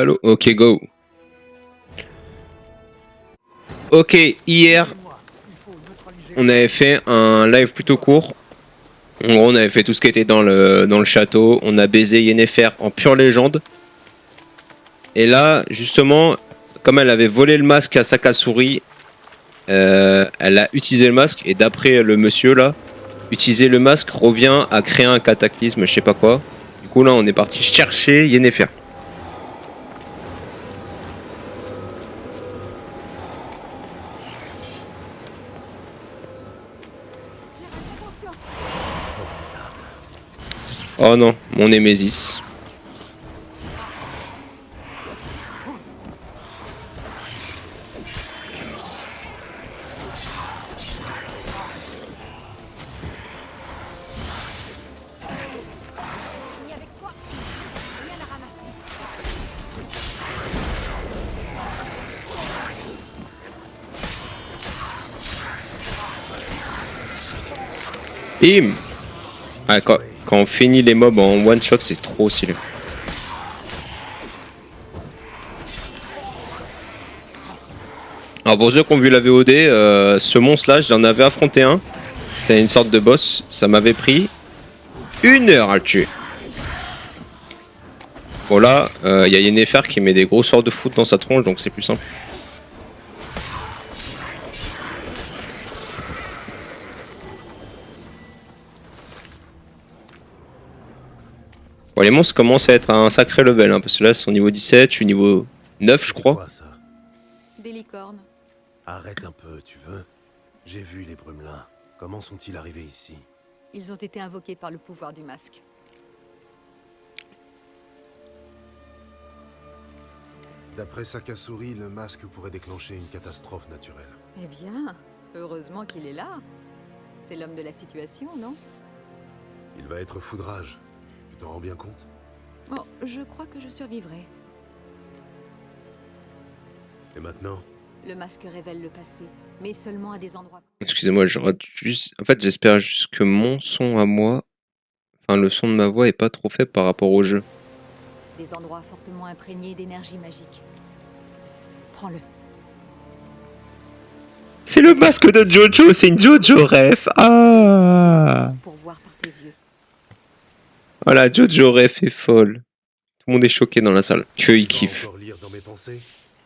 Allô? Ok, go. Ok, hier, on avait fait un live plutôt court. En gros, on avait fait tout ce qui était dans le château. On a baisé Yennefer en pure légende. Et là, justement, comme elle avait volé le masque à Sakasuri, elle a utilisé le masque. Et d'après le monsieur là, utiliser le masque revient à créer un cataclysme, je sais pas quoi. Du coup, là, on est parti chercher Yennefer. Oh non, mon Némésis. Bim! Ouais, quand on finit les mobs en one shot, c'est trop stylé. Alors pour ceux qui ont vu la VOD, ce monstre là, j'en avais affronté un. C'est une sorte de boss. Ça m'avait pris 1 heure à le tuer. Bon là, y a Yennefer qui met des gros sorts de foot dans sa tronche, donc c'est plus simple. Bon, les monstres commencent à être à un sacré level, hein, parce que là, c'est au niveau 17, je suis niveau 9, je crois. Quoi, ça? Des licornes. Arrête un peu, tu veux? J'ai vu les brumelins. Comment sont-ils arrivés ici? Ils ont été invoqués par le pouvoir du masque. D'après Sakasuri, le masque pourrait déclencher une catastrophe naturelle. Eh bien, heureusement qu'il est là. C'est l'homme de la situation, non? Il va être foudrage. Tu t'en rends bien compte? Bon, je crois que je survivrai. Et maintenant? Le masque révèle le passé, mais seulement à des endroits. Excusez-moi, je rate juste... En fait, j'espère juste que mon son à moi... Enfin, le son de ma voix est pas trop fait par rapport au jeu. Des endroits fortement imprégnés d'énergie magique. Prends-le. C'est le masque de Jojo, c'est une Jojo ref. Ah! Pour voir par tes yeux. Voilà, Jojo ref est folle. Tout le monde est choqué dans la salle. Que il Tu vas kiffe. encore lire dans mes pensées?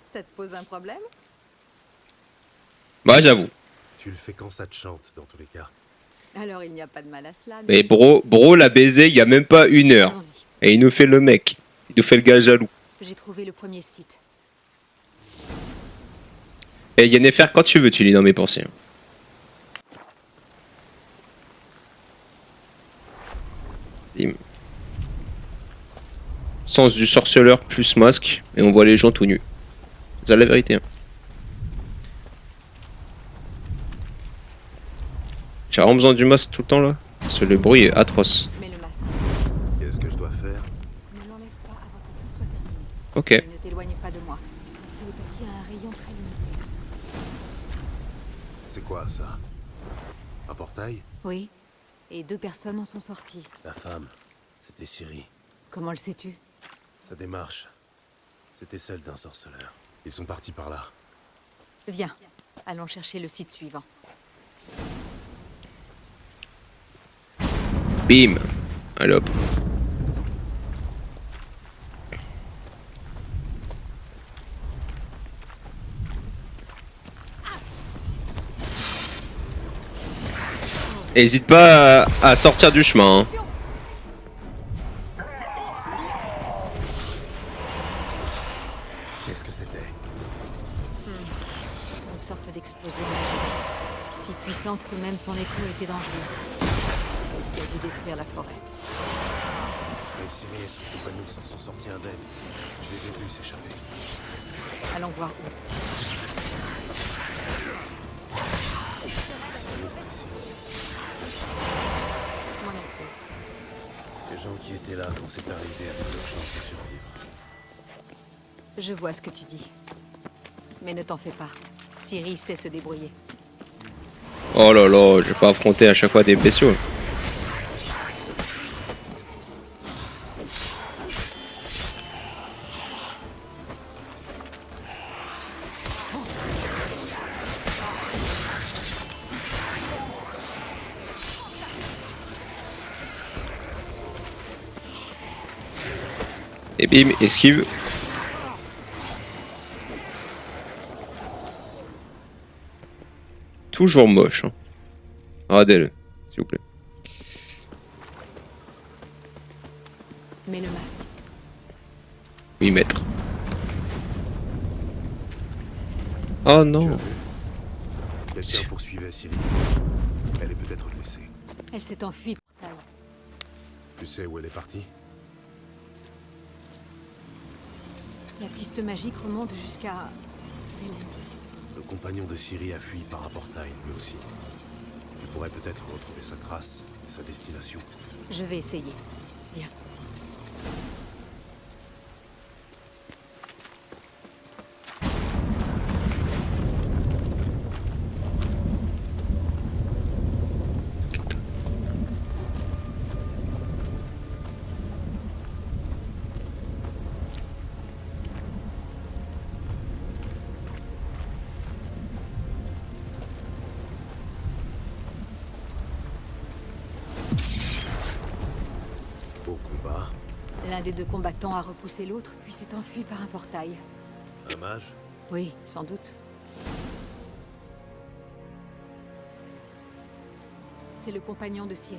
Ça te pose un problème? Bah, j'avoue. Tu le fais quand ça te chante, dans tous les cas. Alors il n'y a pas de mal à cela. Mais bro l'a baisé il y a même pas 1 heure. Allons-y. Et il nous fait le mec. Il nous fait le gars jaloux. J'ai trouvé le premier site. Et Yennefer, quand tu veux, tu lis dans mes pensées. Bim. Sens du sorceleur plus masque. Et on voit les gens tout nus. C'est la vérité. Hein. J'ai vraiment besoin du masque tout le temps là. Parce que le bruit est atroce. Mets le masque. Qu'est-ce que je dois faire? Ne l'enlève pas avant que tout soit terminé. Ok. Ne t'éloigne pas de moi. Télépathie a un rayon très limité. C'est quoi, ça? Un portail? Oui. Et 2 personnes en sont sorties. La femme, c'était Ciri. Comment le sais-tu? Sa démarche, c'était celle d'un sorceleur. Ils sont partis par là. Viens. Allons chercher le site suivant. Bim. Allez hop. Hésite pas à sortir du chemin. Hein. Qu'est-ce que c'était? Une sorte d'explosion magique. Si puissante que même son écho était dangereux. C'est ce qui a dû détruire la forêt. Mais Ciri et son compagnon s'en sont sortis indemnes. Je les ai vus s'échapper. Allons voir où. Sinistre ici. Moi non plus. Les gens qui étaient là quand c'est arrivé avaient peu de chance de survivre. Je vois ce que tu dis. Mais ne t'en fais pas. Ciri sait se débrouiller. Oh là là, je vais pas affronter à chaque fois des bestiaux. Et bim, esquive. Toujours moche. Hein. Regardez-le, s'il vous plaît. Mets le masque. Oui, maître. Oh Tu non. as vu? Quelqu'un poursuivait Ciri. Elle est peut-être blessée. Elle s'est enfuie, Portail. Tu sais où elle est partie? La piste magique remonte jusqu'à... Le compagnon de Ciri a fui par un portail, lui aussi. Tu pourrais peut-être retrouver sa trace et sa destination. Je vais essayer. Viens. Au combat, L'un des deux combattants a repoussé l'autre, puis s'est enfui par un portail. un mage? Oui, sans doute. C'est le compagnon de Ciri.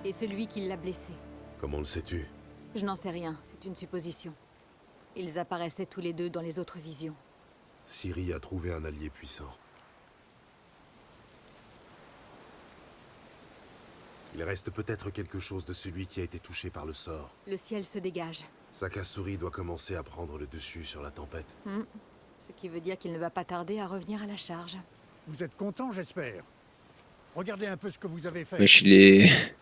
Et celui qui l'a blessé. Comment le sais-tu? Je n'en sais rien, c'est une supposition. Ils apparaissaient tous les deux dans les autres visions. Ciri a trouvé un allié puissant. Il reste peut-être quelque chose de celui qui a été touché par le sort. Le ciel se dégage. Sakasuri doit commencer à prendre le dessus sur la tempête. Ce qui veut dire qu'il ne va pas tarder à revenir à la charge. Vous êtes content, j'espère. Regardez un peu ce que vous avez fait. Wesh, il est...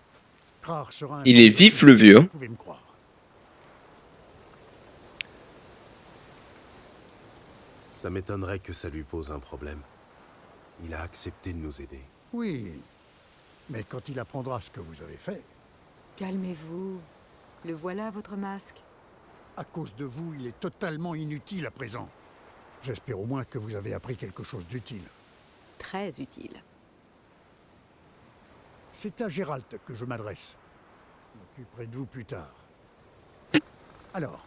Krar sera un Il est champion vif, le vieux, hein. Vous pouvez me croire. Ça m'étonnerait que ça lui pose un problème. Il a accepté de nous aider. Oui, mais quand il apprendra ce que vous avez fait, Calmez-vous. Le voilà, votre masque. à cause de vous, il est totalement inutile à présent. J'espère au moins que vous avez appris quelque chose d'utile. Très utile. C'est à Gérald que je m'adresse. Je m'occuperai de vous plus tard. Alors,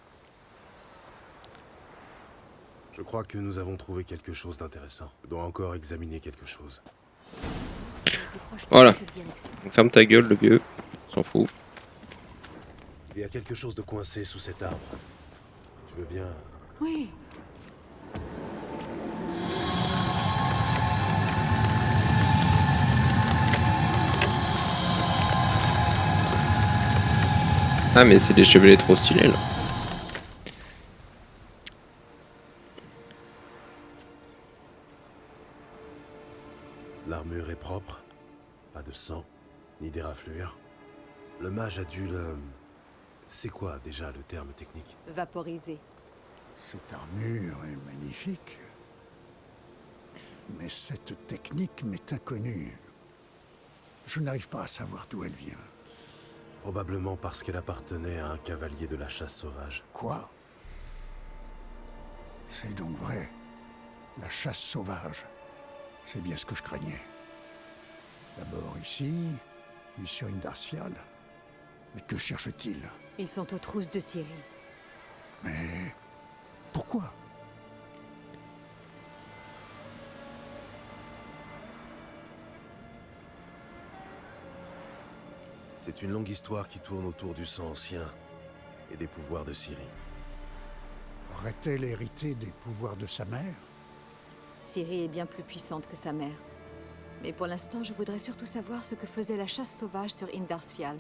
Je crois que nous avons trouvé quelque chose d'intéressant. Je dois encore examiner quelque chose. Voilà. Cette direction. Ferme ta gueule, le vieux. On s'en fout. Il y a quelque chose de coincé sous cet arbre. Tu veux bien... Oui. Ah, mais c'est des chevaliers trop stylés, là. L'armure est propre. Pas de sang, ni d'éraflure. Le mage a dû le... C'est quoi déjà le terme technique? Vaporisé. cette armure est magnifique. Mais cette technique m'est inconnue. Je n'arrive pas à savoir d'où elle vient. Probablement parce qu'elle appartenait à un cavalier de la chasse sauvage. Quoi? C'est donc vrai. La chasse sauvage. C'est bien ce que je craignais. D'abord ici, puis sur une Darciale. Mais que cherche-t-il? Ils sont aux trousses de Ciri. Mais pourquoi? C'est une longue histoire qui tourne autour du sang ancien et des pouvoirs de Ciri. Aurait-elle hérité des pouvoirs de sa mère? Ciri est bien plus puissante que sa mère. Mais pour l'instant, je voudrais surtout savoir ce que faisait la chasse sauvage sur Indarsfial.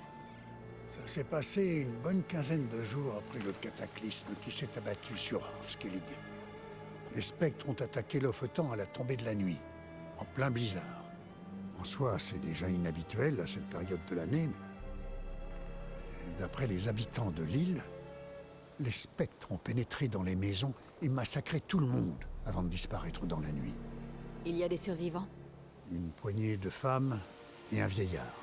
Ça s'est passé une bonne quinzaine de jours après le cataclysme qui s'est abattu sur Arskelig. Les spectres ont attaqué Lofoten à la tombée de la nuit, en plein blizzard. En soi, c'est déjà inhabituel à cette période de l'année, mais d'après les habitants de l'île, les spectres ont pénétré dans les maisons et massacré tout le monde avant de disparaître dans la nuit. Il y a des survivants? Une poignée de femmes et un vieillard.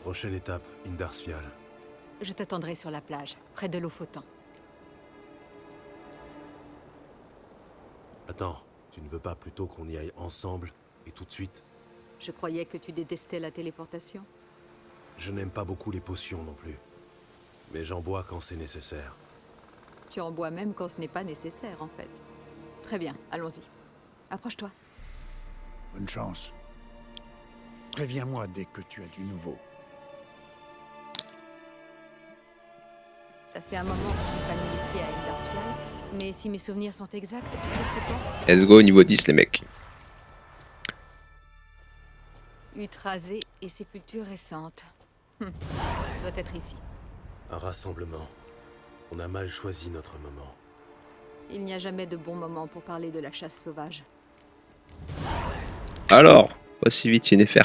Prochaine étape, Indarsfial. Je t'attendrai sur la plage, près de Lofoten. Attends, tu ne veux pas plutôt qu'on y aille ensemble et tout de suite? Je croyais que tu détestais la téléportation. Je n'aime pas beaucoup les potions non plus. Mais j'en bois quand c'est nécessaire. Tu en bois même quand ce n'est pas nécessaire, en fait. Très bien, allons-y. Approche-toi. Bonne chance. Préviens-moi dès que tu as du nouveau. Ça fait un moment que j'ai pas mis les pieds à Eldersfield, mais si mes souvenirs sont exacts, quelque temps, Let's go, niveau 10, les mecs. hutte rasée et sépulture récente. Ça doit être ici. Un rassemblement. On a mal choisi notre moment. Il n'y a jamais de bon moment pour parler de la chasse sauvage. Alors, pas si vite, Yennefer.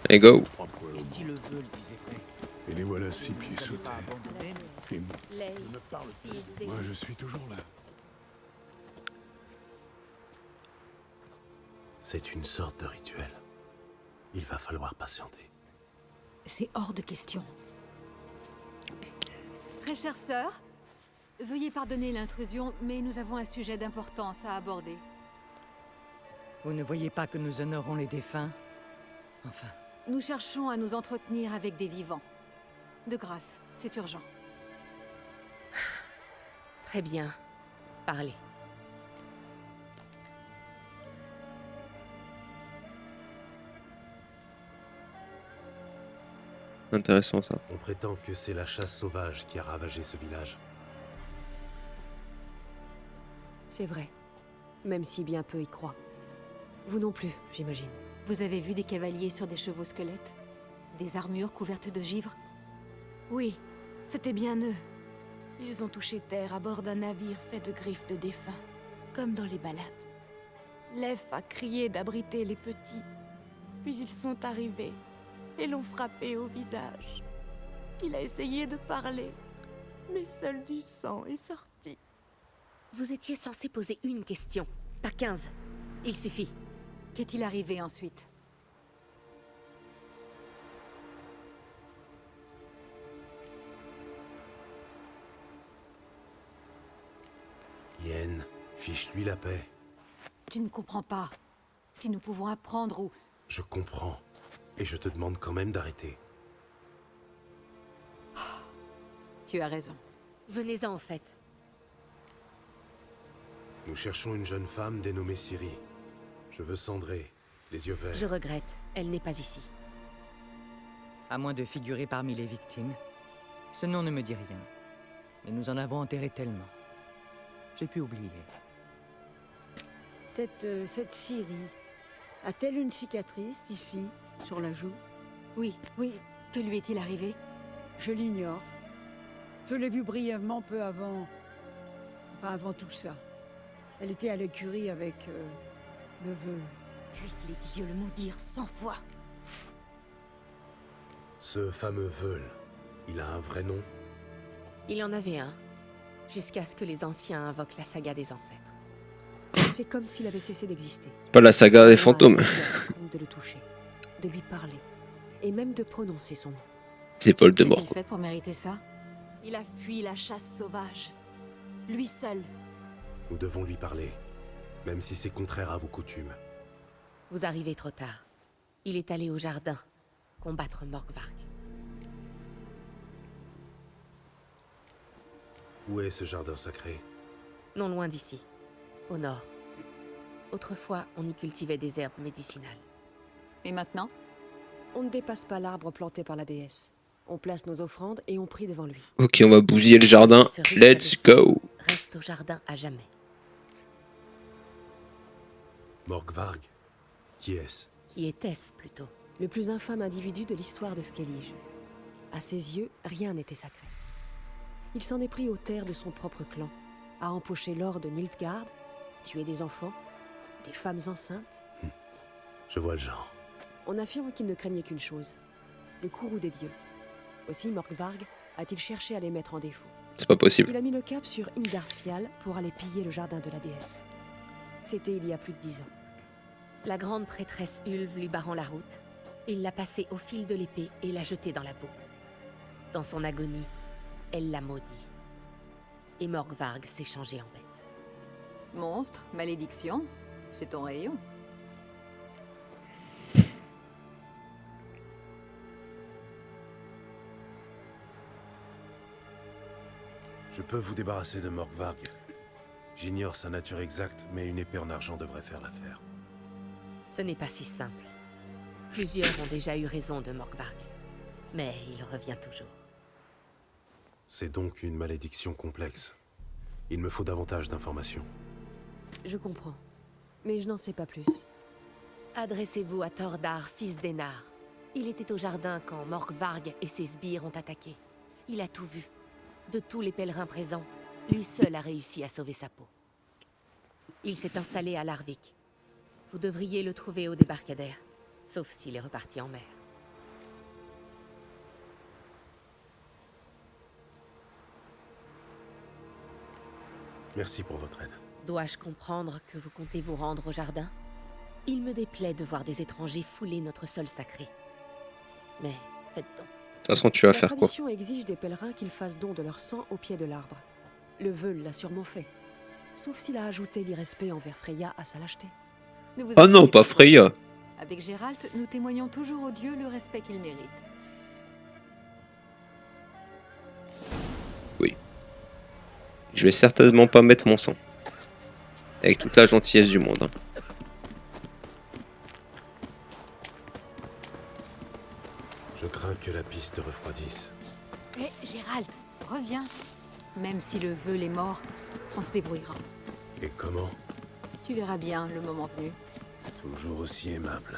Allez, go. Et si le vœu le disait vrai? Et les voilà 6 pieds sous Pas terre. abandonné, Et Leigh, ne me parle plus. fils des... Moi, je suis toujours là. C'est une sorte de rituel. Il va falloir patienter. C'est hors de question. Très chère sœur, veuillez pardonner l'intrusion, mais nous avons un sujet d'importance à aborder. Vous ne voyez pas que nous honorons les défunts? Enfin, Nous cherchons à nous entretenir avec des vivants. De grâce, c'est urgent. Très bien. Parlez. Intéressant ça. On prétend que c'est la chasse sauvage qui a ravagé ce village. C'est vrai. Même si bien peu y croient. Vous non plus, j'imagine. Vous avez vu des cavaliers sur des chevaux squelettes? Des armures couvertes de givre? Oui, c'était bien eux. Ils ont touché terre à bord d'un navire fait de griffes de défunts, comme dans les ballades. L'Ef a crié d'abriter les petits, puis ils sont arrivés et l'ont frappé au visage. Il a essayé de parler, mais seul du sang est sorti. Vous étiez censé poser une question, pas 15. Il suffit. Qu'est-il arrivé ensuite? Yen, fiche-lui la paix. Tu ne comprends pas. Si nous pouvons apprendre ou... Je comprends. Et je te demande quand même d'arrêter. Tu as raison. Venez-en au fait. Nous cherchons une jeune femme dénommée Ciri. Cheveux cendrés, les yeux verts. Je regrette, elle n'est pas ici. à moins de figurer parmi les victimes, ce nom ne me dit rien. Mais nous en avons enterré tellement. J'ai pu oublier. Cette Ciri, a-t-elle une cicatrice ici, sur la joue? Oui, oui. Que lui est-il arrivé? Je l'ignore. Je l'ai vue brièvement peu avant... Enfin, avant tout ça. Elle était à l'écurie avec... le vœu. Puissent les dieux le maudire 100 fois. Ce fameux Veul, il a un vrai nom? Il en avait un, jusqu'à ce que les anciens invoquent la saga des ancêtres. C'est comme s'il avait cessé d'exister. Pas la saga des fantômes. De le toucher, de lui parler, et même de prononcer son nom. C'est Voldemort. Qu'a-t-il fait pour mériter ça? Il a fui la chasse sauvage. Lui seul. Nous devons lui parler, même si c'est contraire à vos coutumes. Vous arrivez trop tard. Il est allé au jardin, combattre Morgvarg. Où est ce jardin sacré? Non loin d'ici, au nord. Autrefois, on y cultivait des herbes médicinales. Et maintenant? On ne dépasse pas l'arbre planté par la déesse. On place nos offrandes et on prie devant lui. Ok, on va bousiller le jardin. Ce risque Let's de go. Reste au jardin à jamais. Morgvarg? Qui est-ce? Qui était-ce plutôt? Le plus infâme individu de l'histoire de Skellige. À ses yeux, rien n'était sacré. Il s'en est pris aux terres de son propre clan, a empoché l'or de Nilfgaard, tué des enfants, des femmes enceintes. Je vois le genre. On affirme qu'il ne craignait qu'une chose, le courroux des dieux. Aussi Morgvarg a-t-il cherché à les mettre en défaut. C'est pas possible. Il a mis le cap sur Ingarsfjall pour aller piller le jardin de la déesse. C'était il y a plus de 10 ans. La grande prêtresse Ulve lui barrant la route, il l'a passée au fil de l'épée et l'a jetée dans la boue. Dans son agonie, elle l'a maudit. Et Morgvarg s'est changé en bête. Monstre, malédiction. C'est ton rayon. Je peux vous débarrasser de Morkvarg. J'ignore sa nature exacte, mais une épée en argent devrait faire l'affaire. Ce n'est pas si simple. Plusieurs ont déjà eu raison de Morkvarg. Mais il revient toujours. C'est donc une malédiction complexe. Il me faut davantage d'informations. Je comprends. Mais je n'en sais pas plus. Adressez-vous à Tordar, fils d'Enar. Il était au jardin quand Morkvarg et ses sbires ont attaqué. Il a tout vu. De tous les pèlerins présents, lui seul a réussi à sauver sa peau. Il s'est installé à Larvik. Vous devriez le trouver au débarcadère, sauf s'il est reparti en mer. Merci pour votre aide. Dois-je comprendre que vous comptez vous rendre au jardin? Il me déplaît de voir des étrangers fouler notre sol sacré. Mais faites donc. De toute façon, tu vas La faire quoi? tradition exige des pèlerins qu'ils fassent don de leur sang au pied de l'arbre. Le Veul l'a sûrement fait. Sauf s'il a ajouté l'irrespect envers Freya à sa lâcheté. Ne vous Ah non, inquiétez pas Freya. Avec Gérald, nous témoignons toujours aux dieux le respect qu'ils méritent. Oui. Je vais certainement pas mettre mon sang. Avec toute la gentillesse du monde. Hein. Je crains que la piste refroidisse. Hé, Gérald, reviens. Même si le Veul est mort, on se débrouillera. Et comment? Tu verras bien le moment venu. Toujours aussi aimable.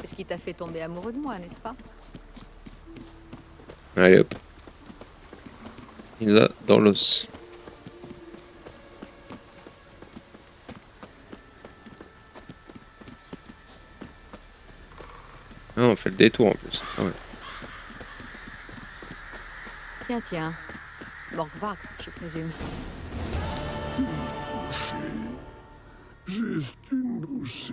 C'est ce qui t'a fait tomber amoureux de moi, n'est-ce pas? Allez hop. Il a dans l'os. Ah, on fait le détour en plus. Ah ouais. Tiens, tiens. Morkvarg, je présume. Juste une bouchée.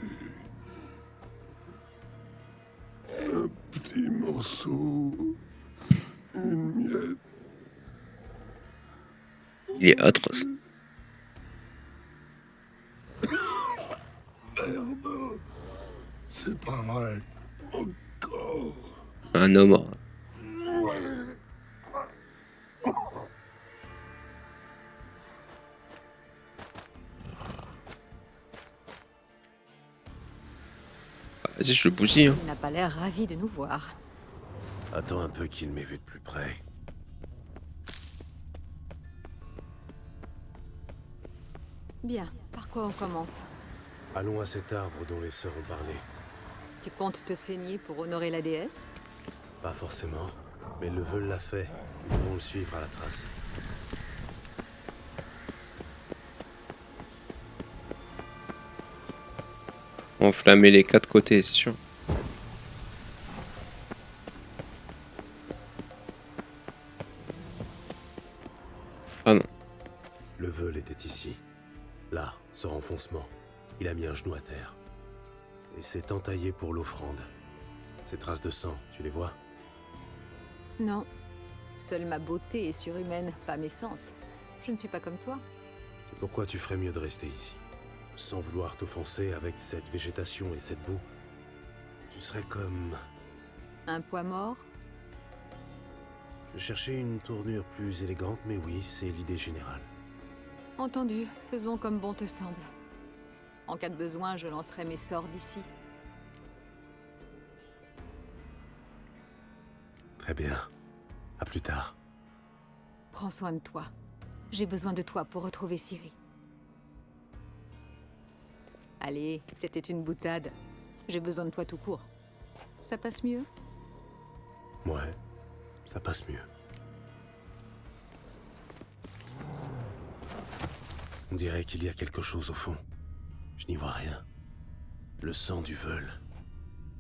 Un petit morceau. Une miette. Il est atroce. Merde. C'est pareil. Encore. Un homme. Vas-y, je le bousille. Hein. Il n'a pas l'air ravi de nous voir. Attends un peu qu'il m'ait vu de plus près. Bien, par quoi on commence? Allons à cet arbre dont les sœurs ont parlé. Tu comptes te saigner pour honorer la déesse? Pas forcément, mais le Veul l'a fait. Nous pouvons le suivre à la trace. Enflammer les quatre côtés, c'est sûr. Ah non. Le Veul était ici. Là, ce renfoncement. Il a mis un genou à terre. Et s'est entaillé pour l'offrande. Ces traces de sang, tu les vois? Non. Seule ma beauté est surhumaine, pas mes sens. Je ne suis pas comme toi. C'est pourquoi tu ferais mieux de rester ici. Sans vouloir t'offenser avec cette végétation et cette boue. Tu serais comme... Un poids mort? Je cherchais une tournure plus élégante, mais oui, c'est l'idée générale. Entendu, faisons comme bon te semble. En cas de besoin, je lancerai mes sorts d'ici. Très bien. À plus tard. Prends soin de toi. J'ai besoin de toi pour retrouver Ciri. Allez, c'était une boutade. J'ai besoin de toi tout court. Ça passe mieux? Ouais, ça passe mieux. On dirait qu'il y a quelque chose au fond. Je n'y vois rien. Le sang du Veul.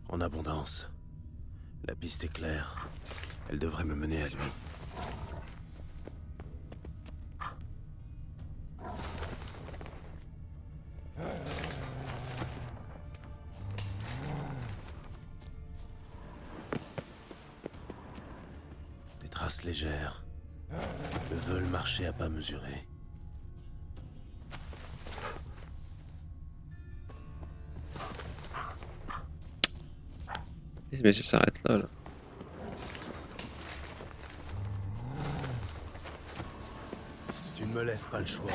En abondance. La piste est claire. Elle devrait me mener à lui. Des traces légères. Le Veul marchait à pas mesurés. Mais ça s'arrête là, là. Tu ne me laisses pas le choix.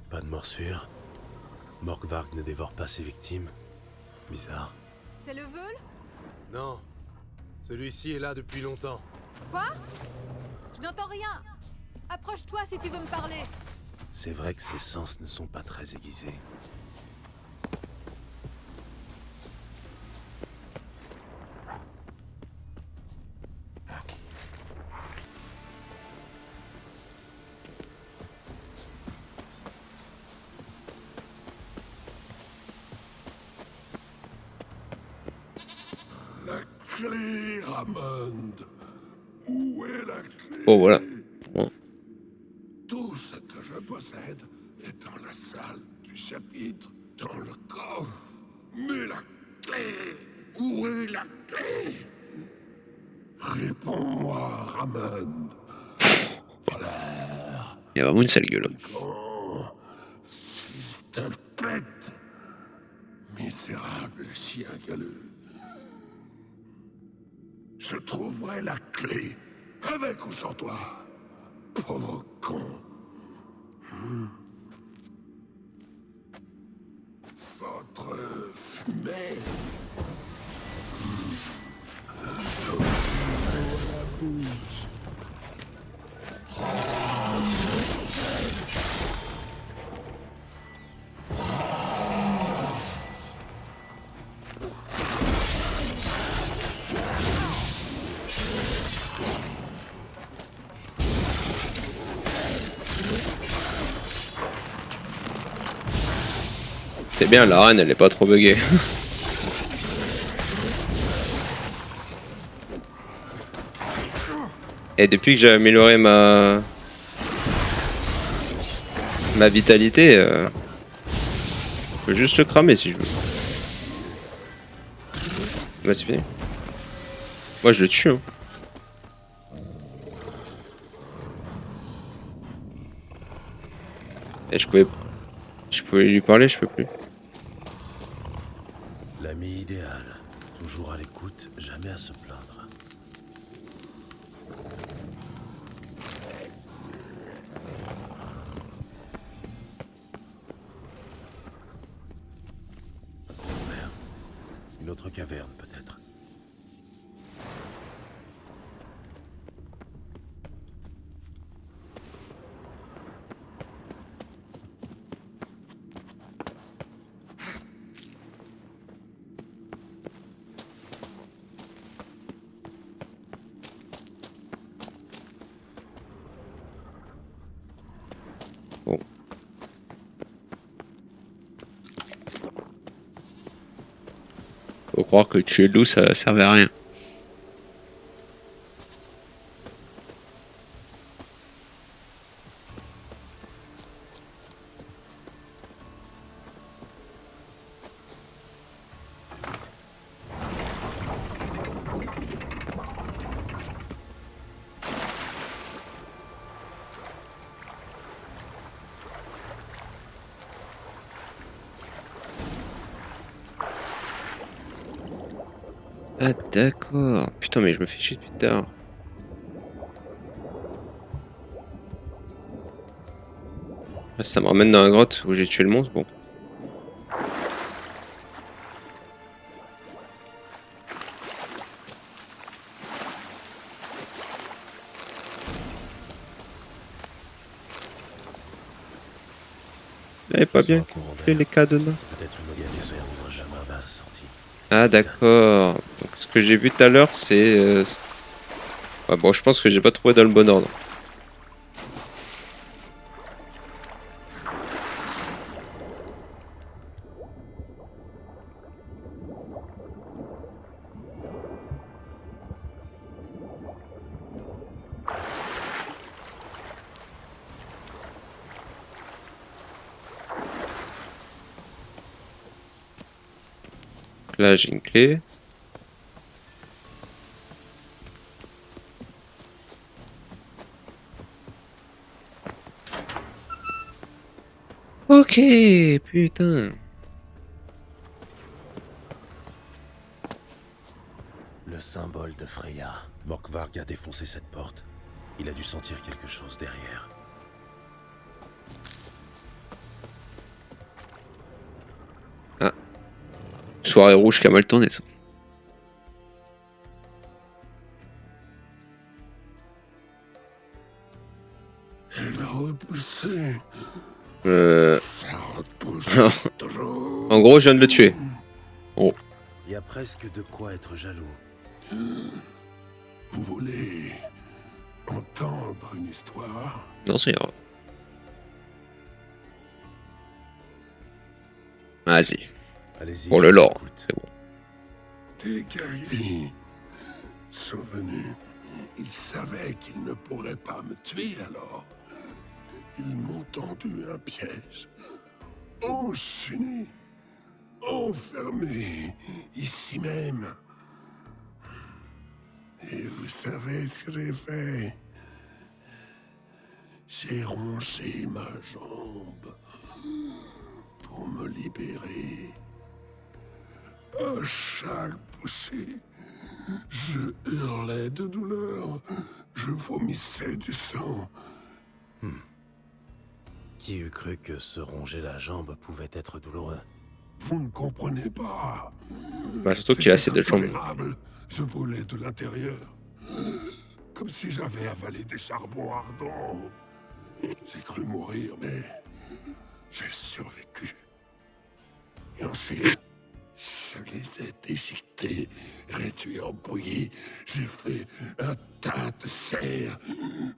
Pas de morsure. Morkvarg ne dévore pas ses victimes. Bizarre. C'est le Veul? Non. Celui-ci est là depuis longtemps. Quoi? Je n'entends rien. Approche-toi si tu veux me parler. C'est vrai que ses sens ne sont pas très aiguisés. La clé, Ramond. Où est la clé? Oh voilà. Bon. Tout ce que je possède est dans la salle du chapitre, dans le coffre. Mais la clé, où est la clé? Réponds-moi, Ramond. Voilà. Il y a vraiment une sale gueule. Oh, fils de pète. Misérable chien galeux. Je trouverai la clé, avec ou sans toi. Pauvre con. Votre fumée. C'est bien, la reine elle est pas trop buggée. Et depuis que j'ai amélioré ma vitalité, je peux juste le cramer si je veux. Bah c'est fini. Moi je le tue. Hein. Et je pouvais lui parler, je peux plus. L'ami idéal. Toujours à l'écoute, jamais à se plaindre. Merde. Une autre caverne, peut-être. Bon. Faut croire que tuer le loup ça servait à rien. Ah d'accord. Putain mais je me fais chier depuis tout à l'heure. Ça me ramène dans la grotte où j'ai tué le monstre, bon. Il avait pas bien fait les cadenas. Peut-être une organisation de chemin va sortir. Ah d'accord. Donc ce que j'ai vu tout à l'heure c'est... Ah, bon je pense que j'ai pas trouvé dans le bon ordre. Donc là, j'ai une clé. Ok, putain. Le symbole de Freya. Morkvarg a défoncé cette porte. Il a dû sentir quelque chose derrière. Ah. Soirée rouge qui a mal tourné, ça. Elle a repoussé. Ça repousse toujours. En gros, je viens de le tuer. Oh. Il y a presque de quoi être jaloux. Vous voulez entendre une histoire? Non, c'est grave. Vas-y. Allez-y. Pour le je vous lore, écoute. c'est bon. Des guerriers sont venus. Ils savaient qu'ils ne pourraient pas me tuer alors. Ils m'ont tendu un piège. Enchaîné. Enfermé. Ici même. Et vous savez ce que j'ai fait? J'ai rongé ma jambe pour me libérer. À chaque poussée, je hurlais de douleur. Je vomissais du sang. Qui eût cru que se ronger la jambe pouvait être douloureux? Vous ne comprenez pas. Bah, surtout qu'il a assez de jambes. Intolérable. Je brûlais de l'intérieur. Comme si j'avais avalé des charbons ardents. J'ai cru mourir, mais j'ai survécu. Et ensuite, je les ai déchiquetés, réduits en bouillie. J'ai fait un tas de chair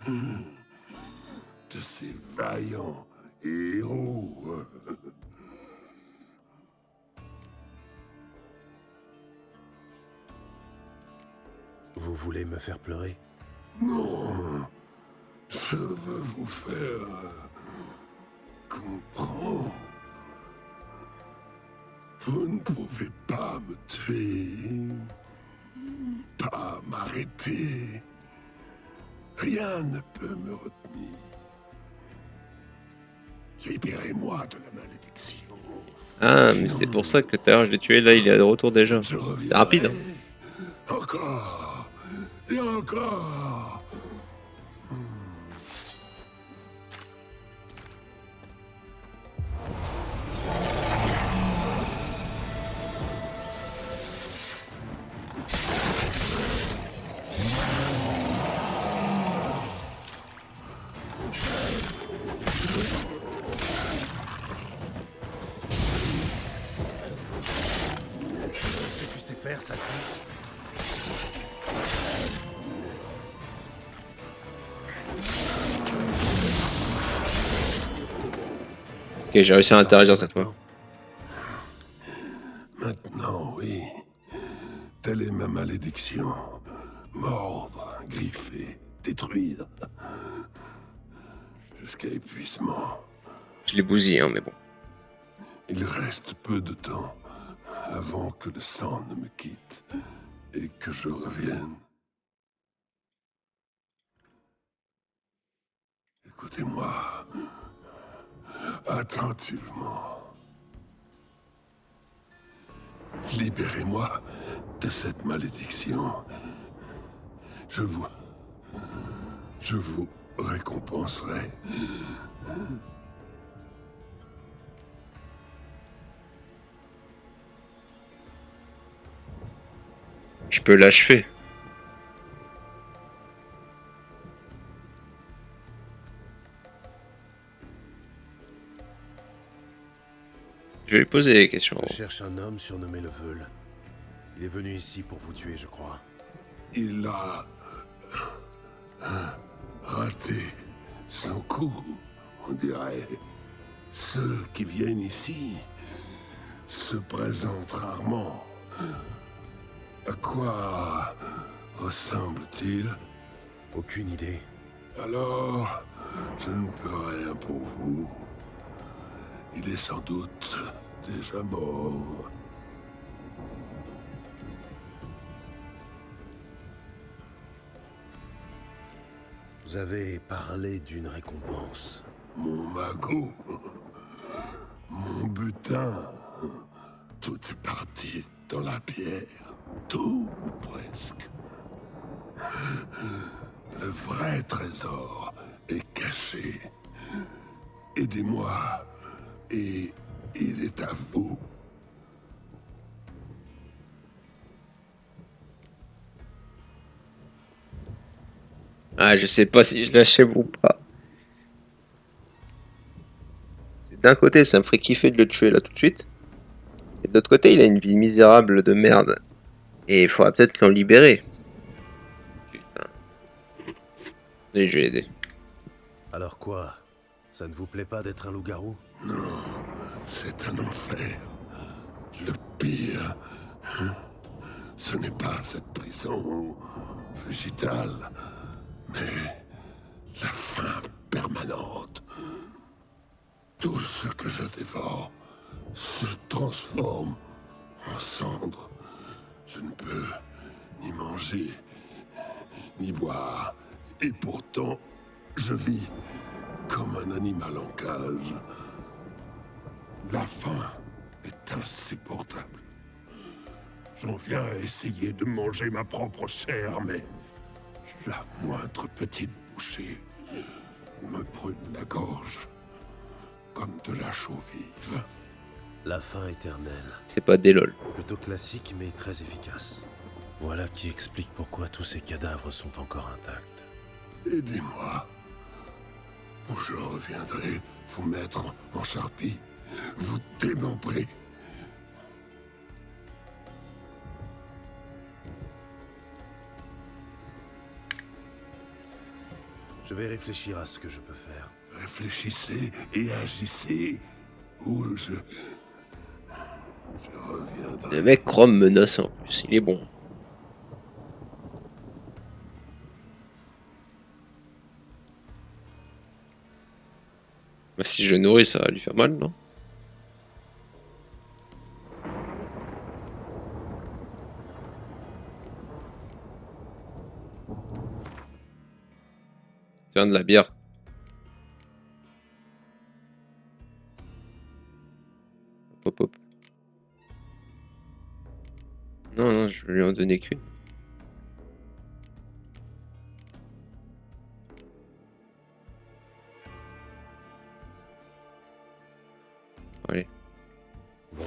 de ces vaillants héros. Vous voulez me faire pleurer? Non, je veux vous faire comprendre. Vous ne pouvez pas me tuer, pas m'arrêter. Rien ne peut me retenir. Libérez-moi de la malédiction. Ah, mais c'est pour ça que tout à l'heure je l'ai tué, là il est de retour déjà. C'est rapide. Hein. Encore et encore. Ce que tu sais faire, ça Ok, j'ai réussi à interagir cette fois. Maintenant, oui. Telle est ma malédiction. Mordre, griffer, détruire. Jusqu'à épuisement. Je l'ai bousillé, hein, mais bon. Il reste peu de temps avant que le sang ne me quitte et que je revienne. Écoutez-moi attentivement. Libérez-moi de cette malédiction. Je vous récompenserai. Je peux l'achever. Je vais lui poser des questions. Je cherche un homme surnommé le Veul. Il est venu ici pour vous tuer, je crois. Il a raté son coup, on dirait. Ceux qui viennent ici se présentent rarement. À quoi ressemble-t-il? Aucune idée. Alors, je ne peux rien pour vous. Il est sans doute déjà mort. Vous avez parlé d'une récompense. Mon magot, mon butin, tout est parti dans la pierre. Tout, ou presque. Le vrai trésor est caché. Aidez-moi, et il est à vous. Ah, je sais pas si je l'achève ou pas. D'un côté, ça me ferait kiffer de le tuer là tout de suite. Et de l'autre côté, il a une vie misérable de merde. Et il faudra peut-être l'en libérer. Putain. Et je vais l'aider. Alors quoi? Ça ne vous plaît pas d'être un loup-garou? Non, c'est un enfer. Le pire, ce n'est pas cette prison végétale, mais la faim permanente. Tout ce que je dévore se transforme en cendres. Je ne peux ni manger, ni boire, et pourtant, je vis comme un animal en cage. La faim est insupportable. J'en viens à essayer de manger ma propre chair, mais la moindre petite bouchée me brûle la gorge, comme de la chaux vive. La faim éternelle. C'est pas des lol. Plutôt classique, mais très efficace. Voilà qui explique pourquoi tous ces cadavres sont encore intacts. Aidez-moi, ou je reviendrai vous mettre en charpie, vous démembrer. Je vais réfléchir à ce que je peux faire. Réfléchissez et agissez, ou je reviendrai. Le mec Chrome menace en plus, il est bon. Bah, si je le nourris, ça va lui faire mal, non? Tiens, de la bière. Hop, hop. Non, non, je vais lui en donner qu'une. Allez. Bon,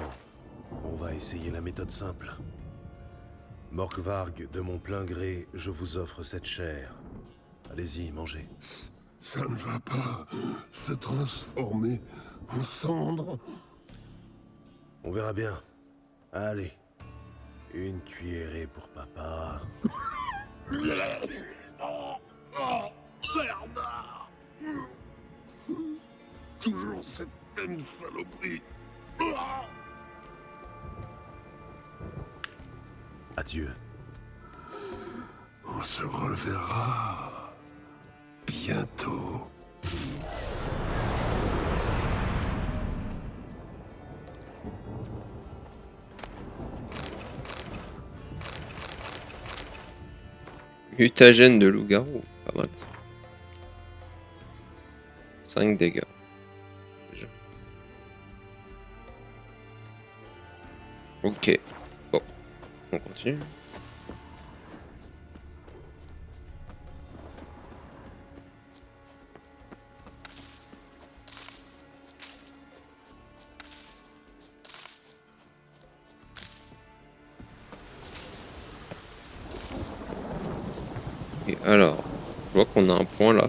on va essayer la méthode simple. Morkvarg, de mon plein gré, je vous offre cette chair. Allez-y, mangez. Ça ne va pas se transformer en cendre. On verra bien. Allez. Une cuillerée pour papa. Toujours cette même saloperie. Adieu. On se reverra bientôt. Mutagène de loup-garou, pas mal. 5 dégâts. Déjà. Ok. Bon. On continue. Et alors, je vois qu'on a un point là.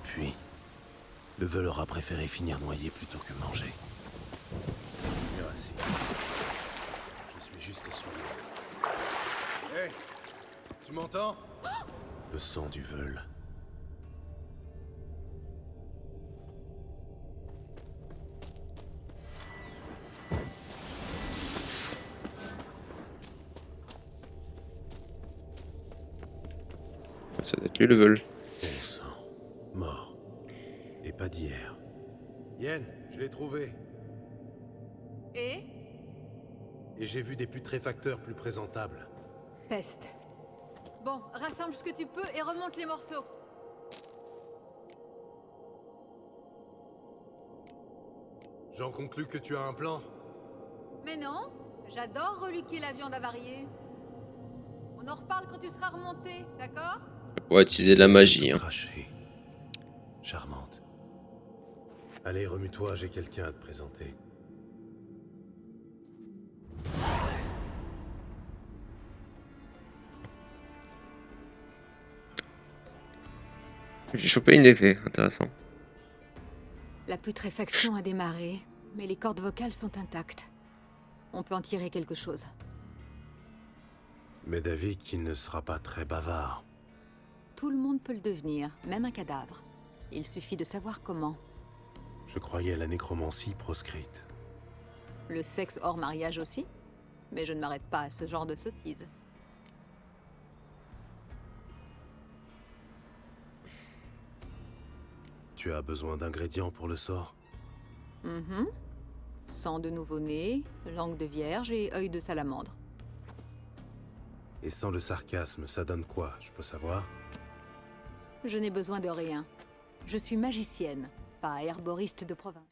Puis, le veulent aura préféré finir noyé plutôt que manger. Merci. Je suis juste sourd. Hé, tu m'entends? Le sang du veule. Ça doit être lui le veule. Bon sang. Mort. Et pas d'hier. Yen, je l'ai trouvé. Et Et j'ai vu des putréfacteurs plus présentables. peste. Bon, rassemble ce que tu peux et remonte les morceaux. J'en conclus que tu as un plan. Mais non, j'adore reluquer la viande avariée. On en reparle quand tu seras remonté, d'accord? On va utiliser de la magie. Hein. Craché. Charmante. Allez, remue-toi, j'ai quelqu'un à te présenter. J'ai chopé une épée, intéressant. La putréfaction a démarré, mais les cordes vocales sont intactes. On peut en tirer quelque chose. Mais David, il ne sera pas très bavard. Tout le monde peut le devenir, même un cadavre. Il suffit de savoir comment. Je croyais à la nécromancie proscrite. Le sexe hors mariage aussi? Mais je ne m'arrête pas à ce genre de sottise. Tu as besoin d'ingrédients pour le sort? Sang de nouveau-né, langue de vierge et œil de salamandre. Et sans le sarcasme, ça donne quoi, je peux savoir? Je n'ai besoin de rien. Je suis magicienne, pas herboriste de province.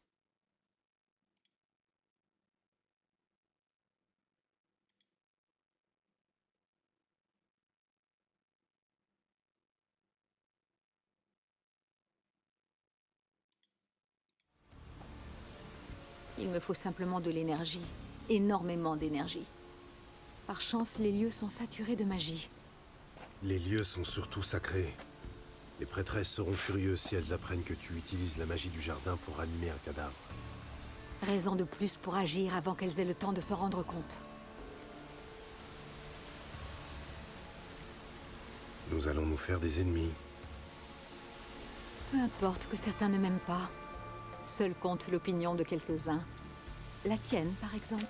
Il me faut simplement de l'énergie. Énormément d'énergie. Par chance, les lieux sont saturés de magie. Les lieux sont surtout sacrés. Les prêtresses seront furieuses si elles apprennent que tu utilises la magie du jardin pour ranimer un cadavre. Raison de plus pour agir avant qu'elles aient le temps de se rendre compte. Nous allons nous faire des ennemis. Peu importe que certains ne m'aiment pas. Seule compte l'opinion de quelques-uns. La tienne, par exemple.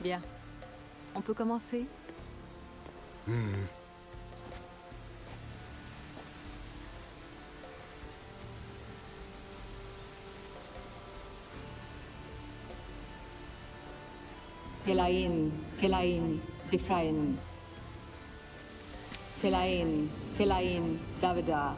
Bien. On peut commencer? Kelain, Kelain, Ephraim. Kelain, Kelain, Davida.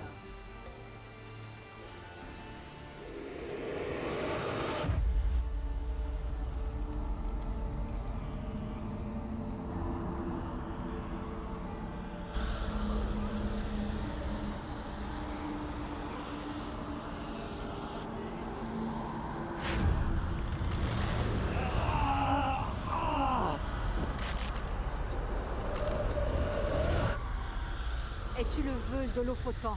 Es-tu le veule de Lofotan?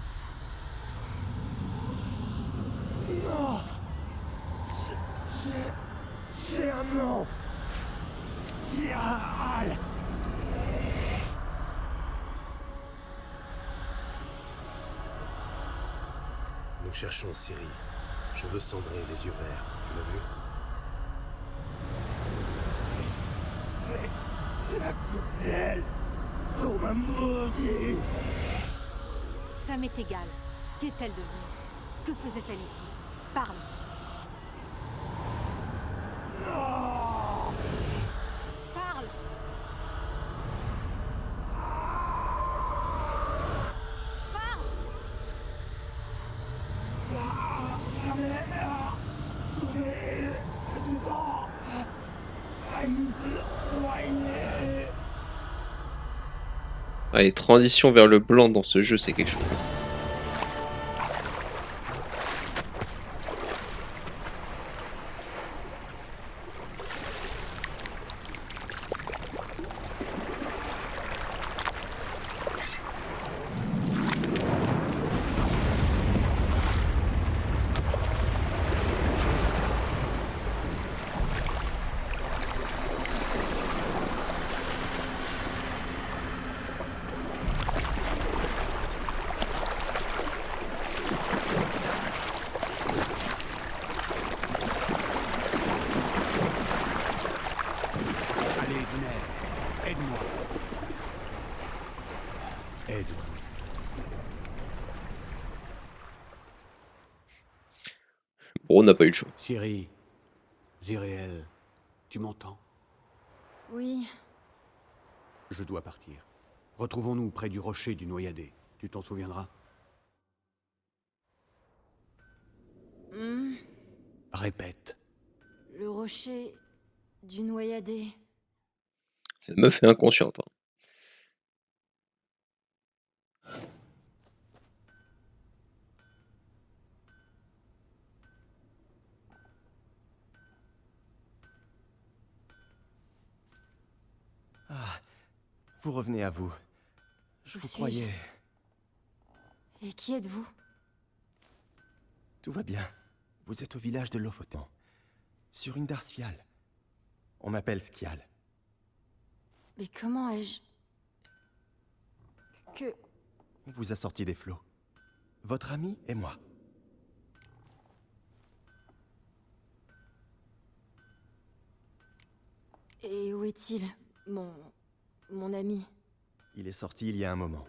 Non. J'ai un nom. Kiaal. Nous cherchons Ciri. Cheveux cendrés, les yeux verts. Tu l'as vu? C'est à cause d'elle qu'on m'a maudit. Ça m'est égal. Qu'est-elle devenue? Que faisait-elle ici? Parle. Parle. Parle. Ah, les transitions vers le blanc dans ce jeu, c'est quelque chose. Bon, on n'a pas eu le choix. Ciri, Ziréel, tu m'entends? Oui, Je dois partir. Retrouvons-nous près du rocher du Noyadé. Tu t'en souviendras? hmm, Répète. le rocher du Noyadé. La meuf est inconsciente. Hein. Ah, vous revenez à vous. Je Où vous suis-je? croyais. Et qui êtes-vous? Tout va bien. Vous êtes au village de Lofoten, sur une Darciale. On m'appelle Skial. Mais comment ai-je... Que... On vous a sorti des flots. Votre ami et moi. Et où est-il, mon ami? Il est sorti il y a un moment.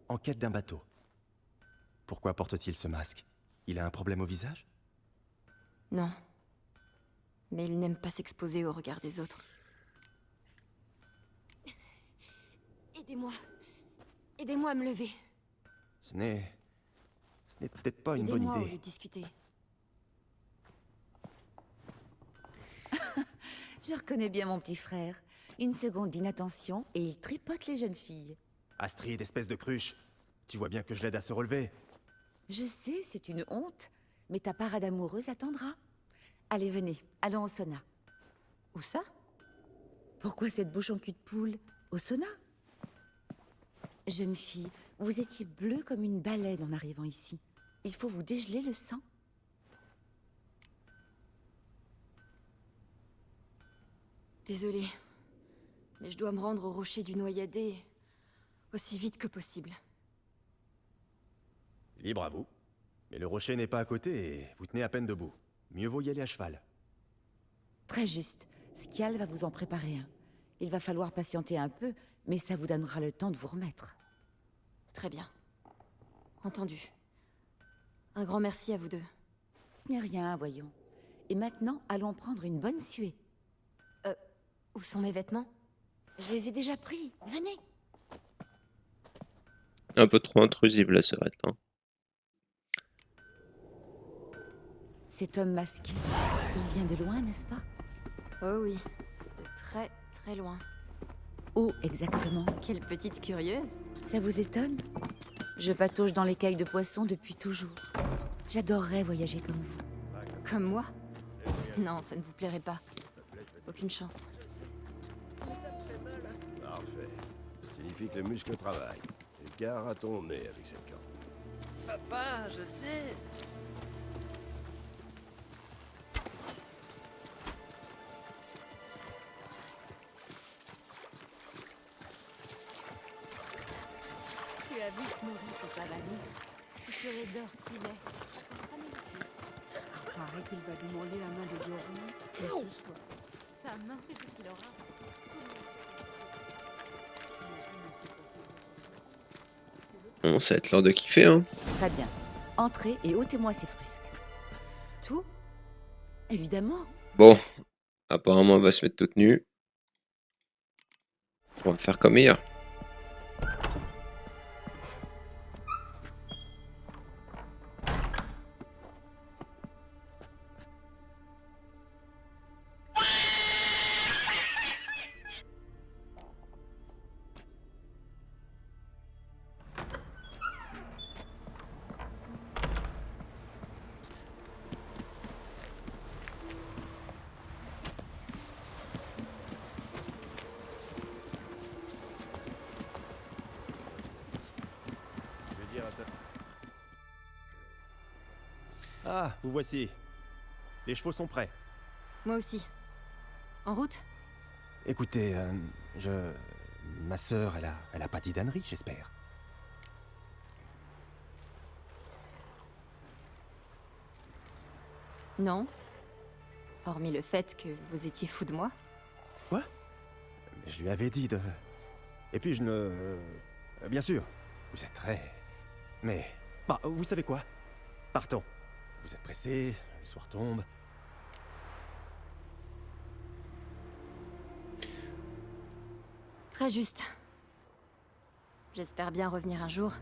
En quête d'un bateau. Pourquoi porte-t-il ce masque? Il a un problème au visage? Non. Mais il n'aime pas s'exposer au regard des autres. Aidez-moi. Aidez-moi à me lever. Ce n'est peut-être pas une bonne Aidez-moi au lieu idée. de discuter. Je reconnais bien mon petit frère. Une seconde d'inattention et il tripote les jeunes filles. Astrid, espèce de cruche. Tu vois bien que je l'aide à se relever. Je sais, c'est une honte, mais ta parade amoureuse attendra. Allez, venez, allons au sauna. Où ça? Pourquoi cette bouche en cul de poule? Au sauna? Jeune fille, vous étiez bleue comme une baleine en arrivant ici. Il faut vous dégeler le sang. Désolée. Mais je dois me rendre au rocher du Noyadé aussi vite que possible. Libre à vous. Mais le rocher n'est pas à côté et vous tenez à peine debout. Mieux vaut y aller à cheval. Très juste. Skial va vous en préparer un. Il va falloir patienter un peu, mais ça vous donnera le temps de vous remettre. Très bien. Entendu. Un grand merci à vous deux. Ce n'est rien, voyons. Et maintenant, allons prendre une bonne suée. Où sont mes vêtements? Je les ai déjà pris. Venez. Un peu trop intrusive la sœurette. Hein. Cet homme masqué, il vient de loin, n'est-ce pas? Oh oui. De très, très loin. Où exactement? Quelle petite curieuse. Ça vous étonne? Je patauge dans les cailles de poissons depuis toujours. J'adorerais voyager comme vous. Comme moi? Non, ça ne vous plairait pas. Aucune chance. Parfait. Ça signifie que les muscles travaillent. Et gare à ton nez avec cette corde. Papa, je sais. Tu as vu Snorri se pavaner? Le curé d'or qu'il est. Ça sera magnifique. Paraît qu'il va demander la main de Doran dès ce soir. Sa main, c'est tout ce qu'il aura. Bon, ça va être l'heure de kiffer. Hein. Très bien. Entrez et ôtez-moi ces frusques. Tout? Évidemment. Bon, apparemment, on va se mettre toute nue. On va faire comme hier. Je vais dire à ta... Ah, vous voici. Les chevaux sont prêts. Moi aussi. En route? Écoutez, ma sœur, elle a pas dit d'ânerie, j'espère. Non. Hormis le fait que vous étiez fou de moi. Quoi? Je lui avais dit de... Et puis je ne... Bien sûr, vous êtes très... Mais... Bah, vous savez quoi? Partons. Vous êtes pressé, Le soir tombe. Très juste. J'espère bien revenir un jour,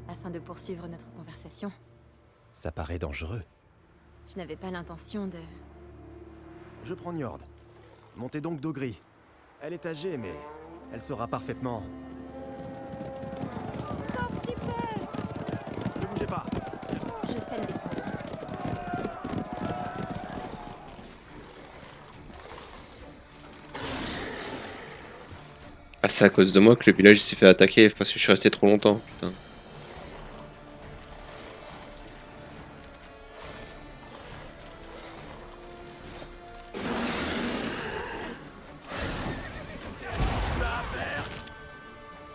afin de poursuivre notre conversation. Ça paraît dangereux. Je n'avais pas l'intention de... Je prends Njord. Montez donc d'Ogri. Elle est âgée, mais elle saura parfaitement. Ne bougez pas. Je sais le défendre. Ah, c'est à cause de moi que le village s'est fait attaquer parce que je suis resté trop longtemps. Putain.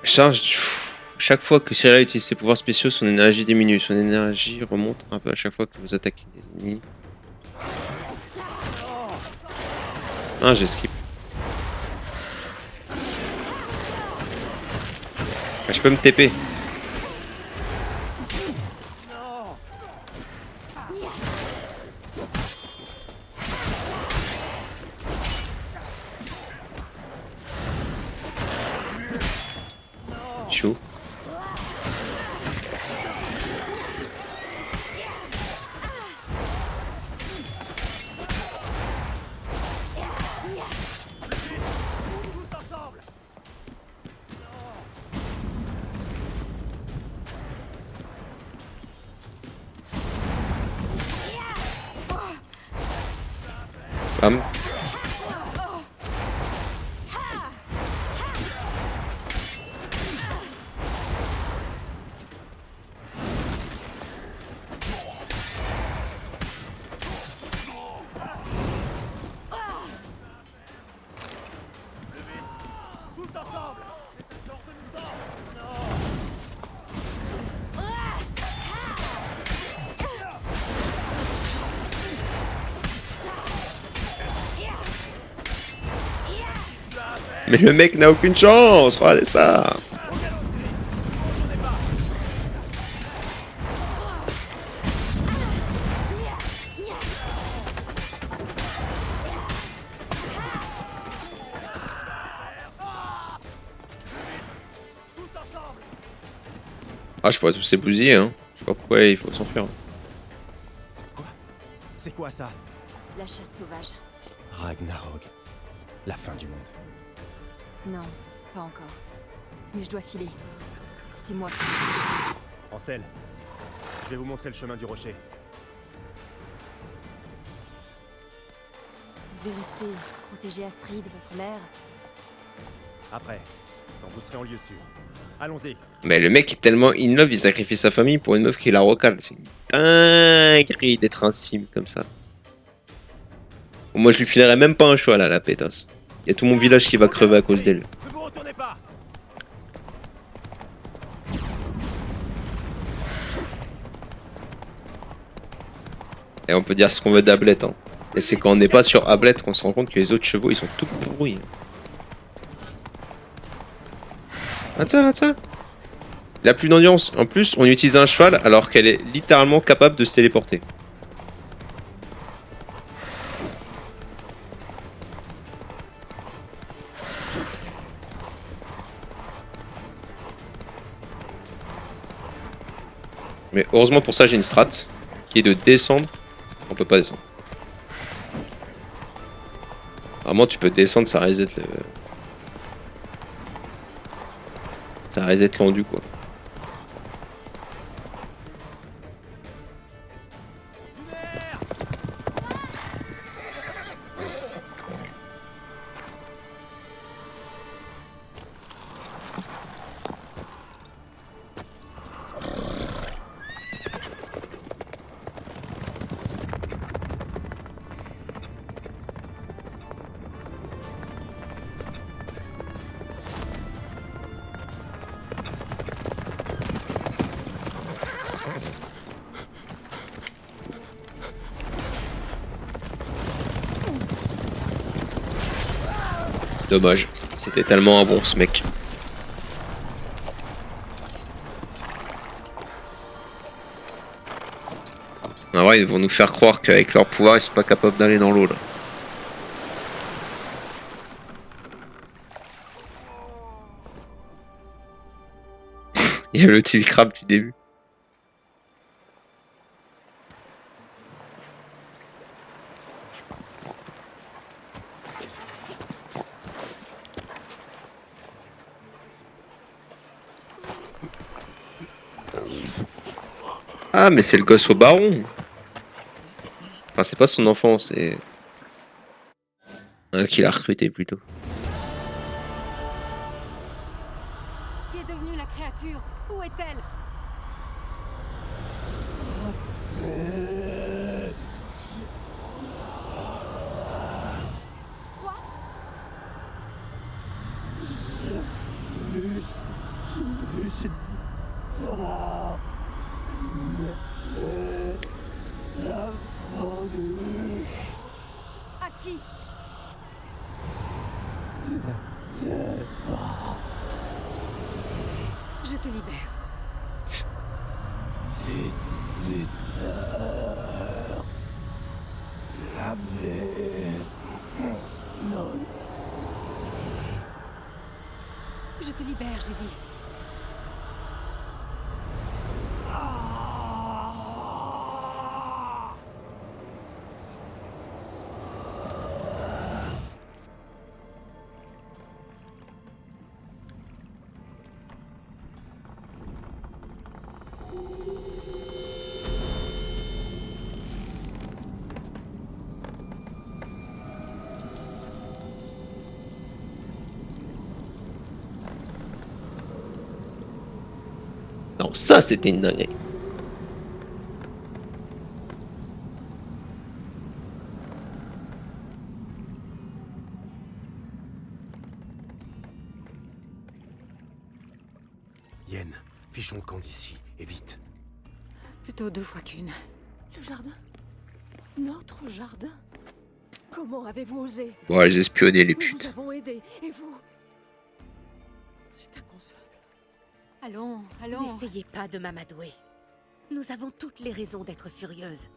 Charge. Chaque fois que Cyril utilise ses pouvoirs spéciaux, son énergie diminue. Son énergie remonte un peu à chaque fois que vous attaquez des ennemis. Ah, j'ai skip. Ah, je peux me TP. Chaud. Bam. Mais le mec n'a aucune chance, regardez ça. Ah, je pourrais tous les bousiller, hein. Je sais pas pourquoi il faut s'enfuir. Quoi? C'est quoi ça? La chasse sauvage. Ragnarok. La fin du monde. Non, pas encore. Mais je dois filer. C'est moi qui... Ansel, je vais vous montrer le chemin du rocher. Vous devez rester, protéger Astrid, votre mère. Après, quand vous serez en lieu sûr. Allons-y. Mais le mec est tellement in love, il sacrifie sa famille pour une meuf qui la recale. C'est une dinguerie d'être un sim comme ça. Moi je lui filerais même pas un choix là, la pétasse. Il y a tout mon village qui va crever à cause d'elle. Ne vous retournez pas. Et on peut dire ce qu'on veut d'Ablette, hein. Et c'est quand on n'est pas sur Ablette qu'on se rend compte que les autres chevaux ils sont tout pourris. Ah tiens. Il a plus d'ambiance. En plus, on utilise un cheval alors qu'elle est littéralement capable de se téléporter. Mais heureusement pour ça, j'ai une strat qui est de descendre. On peut pas descendre. Vraiment, tu peux descendre, ça reset le... Ça reset l'endu, quoi. Dommage, c'était tellement un bon ce mec. En vrai, ils vont nous faire croire qu'avec leur pouvoir, ils sont pas capables d'aller dans l'eau là. Il y a le petit crabe du début. Ah, mais c'est le gosse au baron. Enfin, c'est pas son enfant, c'est... qui l'a recruté plutôt. Qu'est devenue la créature? Où est-elle? Quoi? À qui? Je te libère. Je te libère, j'ai dit. Non, ça c'était une dinguerie. Yen, fichons le camp d'ici, et vite. Plutôt 2 fois qu'une. Le jardin? Notre jardin? Comment avez-vous osé? Bon, les espionner les Nous putes. vous avons aidé, et vous? C'est inconcevable. Allons, allons. N'essayez pas de m'amadouer. Nous avons toutes les raisons d'être furieuses.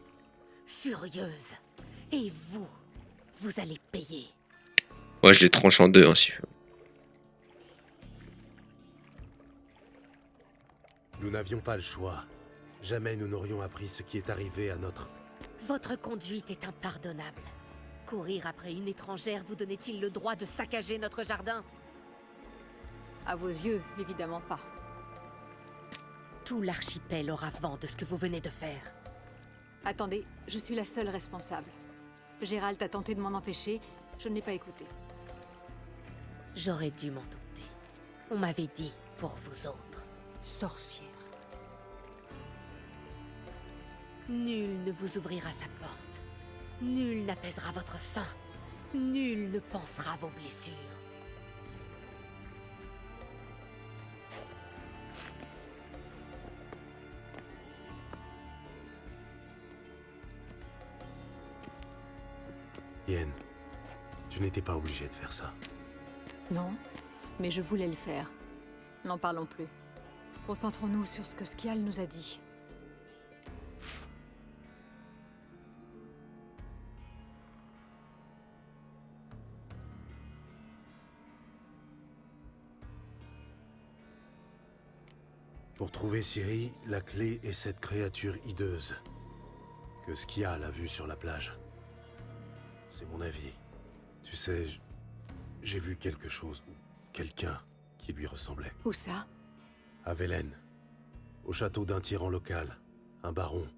Furieuses. Et vous, vous allez payer. Ouais, je les tranche en deux, hein, si tu veux. Nous n'avions pas le choix. Jamais nous n'aurions appris ce qui est arrivé à notre... Votre conduite est impardonnable. Courir après une étrangère vous donnait-il le droit de saccager notre jardin? À vos yeux, évidemment pas. Tout l'archipel aura vent de ce que vous venez de faire. Attendez, je suis la seule responsable. Gérald a tenté de m'en empêcher, je ne l'ai pas écouté. J'aurais dû m'en douter. On m'avait dit pour vous autres. Sorcière. Nul ne vous ouvrira sa porte. Nul n'apaisera votre faim. Nul ne pansera vos blessures. Yen, tu n'étais pas obligé de faire ça. Non, mais je voulais le faire. N'en parlons plus. Concentrons-nous sur ce que Skial nous a dit. Pour trouver Ciri, la clé est cette créature hideuse que Skial a vue sur la plage. C'est mon avis. Tu sais, j'ai vu quelque chose, ou quelqu'un qui lui ressemblait. Où ça? À Velen, au château d'un tyran local, un baron,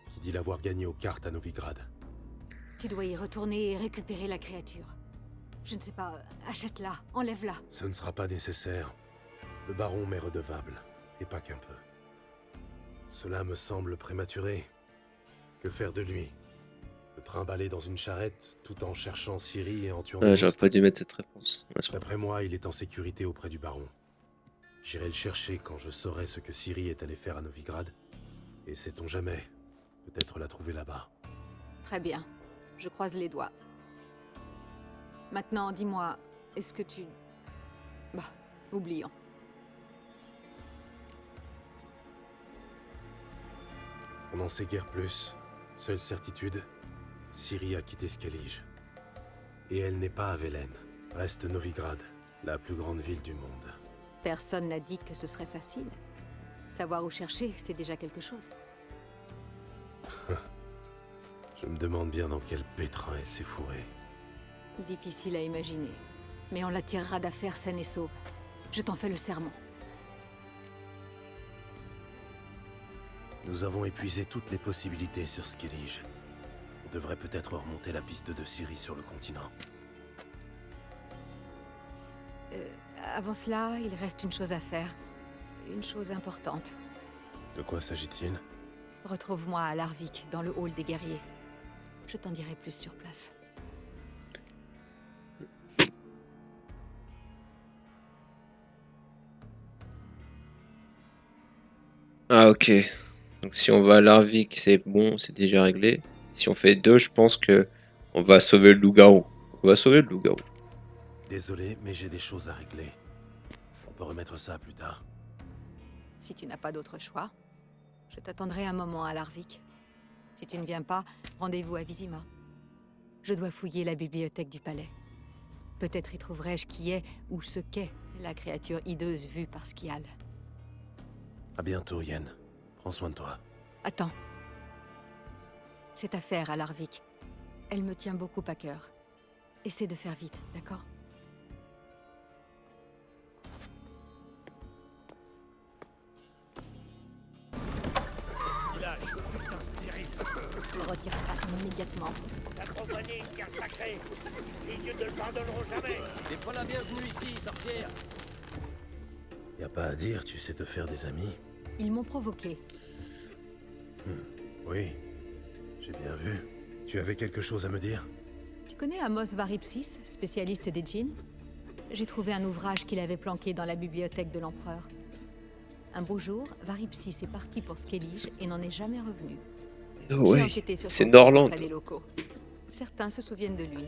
qui dit l'avoir gagné aux cartes à Novigrad. Tu dois y retourner et récupérer la créature. Je ne sais pas, achète-la, enlève-la. Ce ne sera pas nécessaire. Le baron m'est redevable, et pas qu'un peu. Cela me semble prématuré. Que faire de lui? Le trimballer dans une charrette, tout en cherchant Ciri et en tuant... J'aurais pas dû mettre cette réponse. Ouais, D'après moi, il est en sécurité auprès du baron. J'irai le chercher quand je saurai ce que Ciri est allé faire à Novigrad. Et sait-on jamais, peut-être la trouver là-bas. Très bien, je croise les doigts. Maintenant, dis-moi, est-ce que tu... Bah, oublions. On n'en sait guère plus. Seule certitude, Ciri a quitté Skellige. Et elle n'est pas à Velen. Reste Novigrad, la plus grande ville du monde. Personne n'a dit que ce serait facile. Savoir où chercher, c'est déjà quelque chose. Je me demande bien dans quel pétrin elle s'est fourrée. Difficile à imaginer. Mais on la tirera d'affaire saine et sauve. Je t'en fais le serment. Nous avons épuisé toutes les possibilités sur Skellige. On devrait peut-être remonter la piste de Ciri sur le continent. Avant cela, il reste une chose à faire. Une chose importante. De quoi s'agit-il? Retrouve-moi à Larvik, dans le hall des guerriers. Je t'en dirai plus sur place. Ah ok. Donc si on va à Larvik, c'est bon, c'est déjà réglé. Si on fait 2, je pense que on va sauver le loup-garou. On va sauver le loup-garou. Désolé, mais j'ai des choses à régler. On peut remettre ça plus tard. Si tu n'as pas d'autre choix, je t'attendrai un moment à Larvik. Si tu ne viens pas, rendez-vous à Vizima. Je dois fouiller la bibliothèque du palais. Peut-être y trouverai-je qui est ou ce qu'est la créature hideuse vue par Skial. À bientôt, Yen. Prends soin de toi. Attends. Cette affaire à Larvik, elle me tient beaucoup à cœur. Essaie de faire vite, d'accord? Retire ça immédiatement. T'as profané une terre sacrée. Les dieux ne le pardonneront jamais. T'es pas la bienvenue ici, sorcière. Y a pas à dire, tu sais te faire des amis. Ils m'ont provoqué. Oui, j'ai bien vu. Tu avais quelque chose à me dire? Tu connais Amos Varipsis, spécialiste des djinns? J'ai trouvé un ouvrage qu'il avait planqué dans la bibliothèque de l'empereur. Un beau jour, Varipsis est parti pour Skellige et n'en est jamais revenu. Oh J'ai ouais, enquêté sur c'est son compte Norland. auprès des locaux. Certains se souviennent de lui.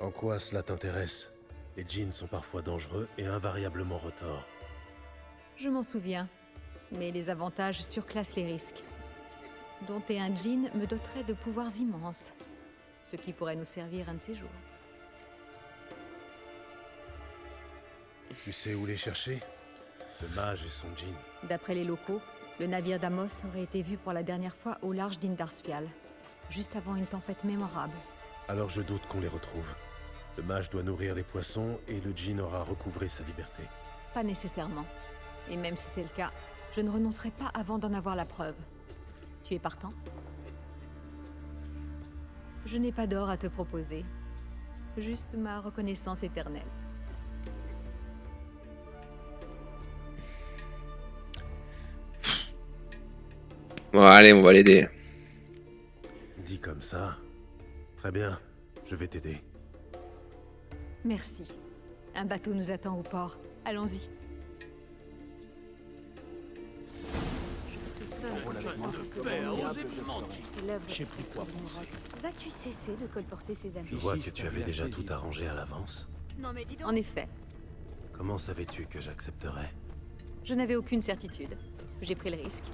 En quoi cela t'intéresse? Les djinns sont parfois dangereux et invariablement retors. Je m'en souviens, mais les avantages surclassent les risques. Dompter un djinn me doterait de pouvoirs immenses, ce qui pourrait nous servir un de ces jours. Tu sais où les chercher? Le mage et son djinn. D'après les locaux, le navire d'Amos aurait été vu pour la dernière fois au large d'Indarsfial, juste avant une tempête mémorable. Alors je doute qu'on les retrouve. Le mage doit nourrir les poissons et le djinn aura recouvré sa liberté. Pas nécessairement. Et même si c'est le cas, je ne renoncerai pas avant d'en avoir la preuve. Tu es partant? Je n'ai pas d'or à te proposer. Juste ma reconnaissance éternelle. Bon allez, on va l'aider. Dit comme ça. Très bien, je vais t'aider. Merci. Un bateau nous attend au port. Allons-y. Vas-tu cesser de colporter ces amis? Je vois que tu avais déjà tout arrangé à l'avance. En effet, Comment savais-tu que j'accepterais? je n'avais aucune certitude. J'ai pris le risque.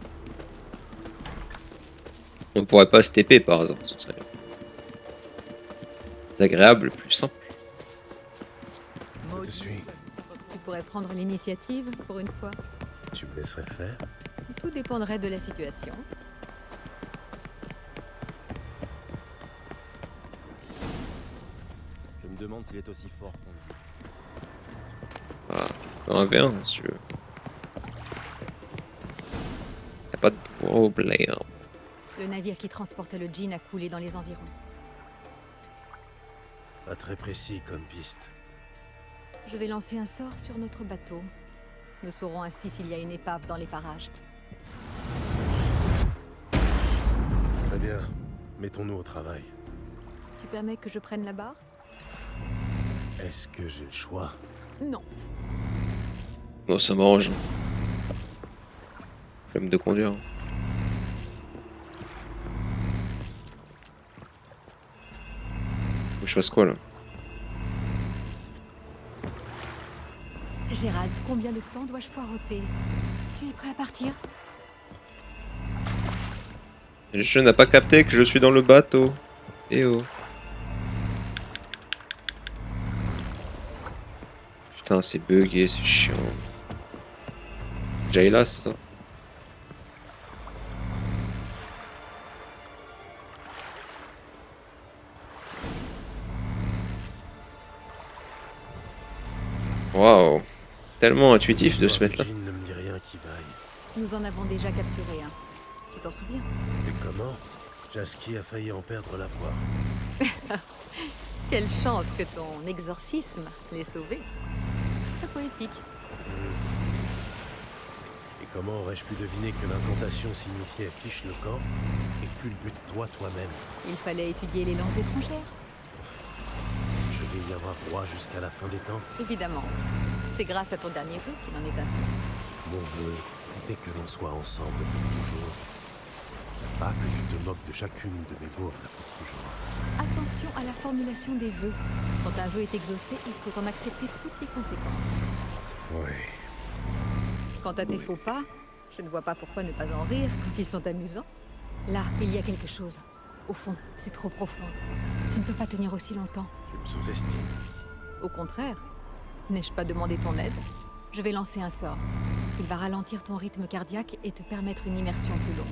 On pourrait pas se TP par hasard, ce serait agréable, plus simple. Je te suis. Tu pourrais prendre l'initiative pour une fois. Tu me laisserais faire? Tout dépendrait de la situation. Je me demande s'il est aussi fort qu'on le dit. Ah, un V1, si tu veux. Y'a pas de problème. Le navire qui transportait le djinn a coulé dans les environs. Pas très précis comme piste. Je vais lancer un sort sur notre bateau. Nous saurons ainsi s'il y a une épave dans les parages. Très bien, mettons-nous au travail. Tu permets que je prenne la barre? Est-ce que j'ai le choix? Non. Bon, ça m'arrange. Flemme de conduire. Faut que je fasse quoi là? Gérald, combien de temps dois-je poireauter? Tu es prêt à partir? Le jeu n'a pas capté que je suis dans le bateau. Eh oh. Putain, c'est bugué, c'est chiant. Jayla, c'est ça? Waouh. Tellement intuitif de se mettre là. Ne me dit rien qui vaille. Nous en avons déjà capturé un. Tu t'en souviens? Et comment? Jaski a failli en perdre la voix. Quelle chance que ton exorcisme l'ait sauvé. Très poétique. Et comment aurais-je pu deviner que l'incantation signifiait fiche le camp et culbute-toi toi-même? Il fallait étudier les langues étrangères. Je vais y avoir droit jusqu'à la fin des temps. Évidemment. C'est grâce à ton dernier vœu qu'il en est ainsi. Mon vœu était que l'on soit ensemble pour toujours. Pas que tu te moques de chacune de mes bourdes pour toujours. Attention à la formulation des vœux. Quand un vœu est exaucé, il faut en accepter toutes les conséquences. Oui. Quant à tes faux pas, je ne vois pas pourquoi ne pas en rire quand ils sont amusants. Là, il y a quelque chose. Au fond, c'est trop profond. Tu ne peux pas tenir aussi longtemps. Tu me sous-estimes. Au contraire. N'ai-je pas demandé ton aide? Je vais lancer un sort. Il va ralentir ton rythme cardiaque et te permettre une immersion plus longue.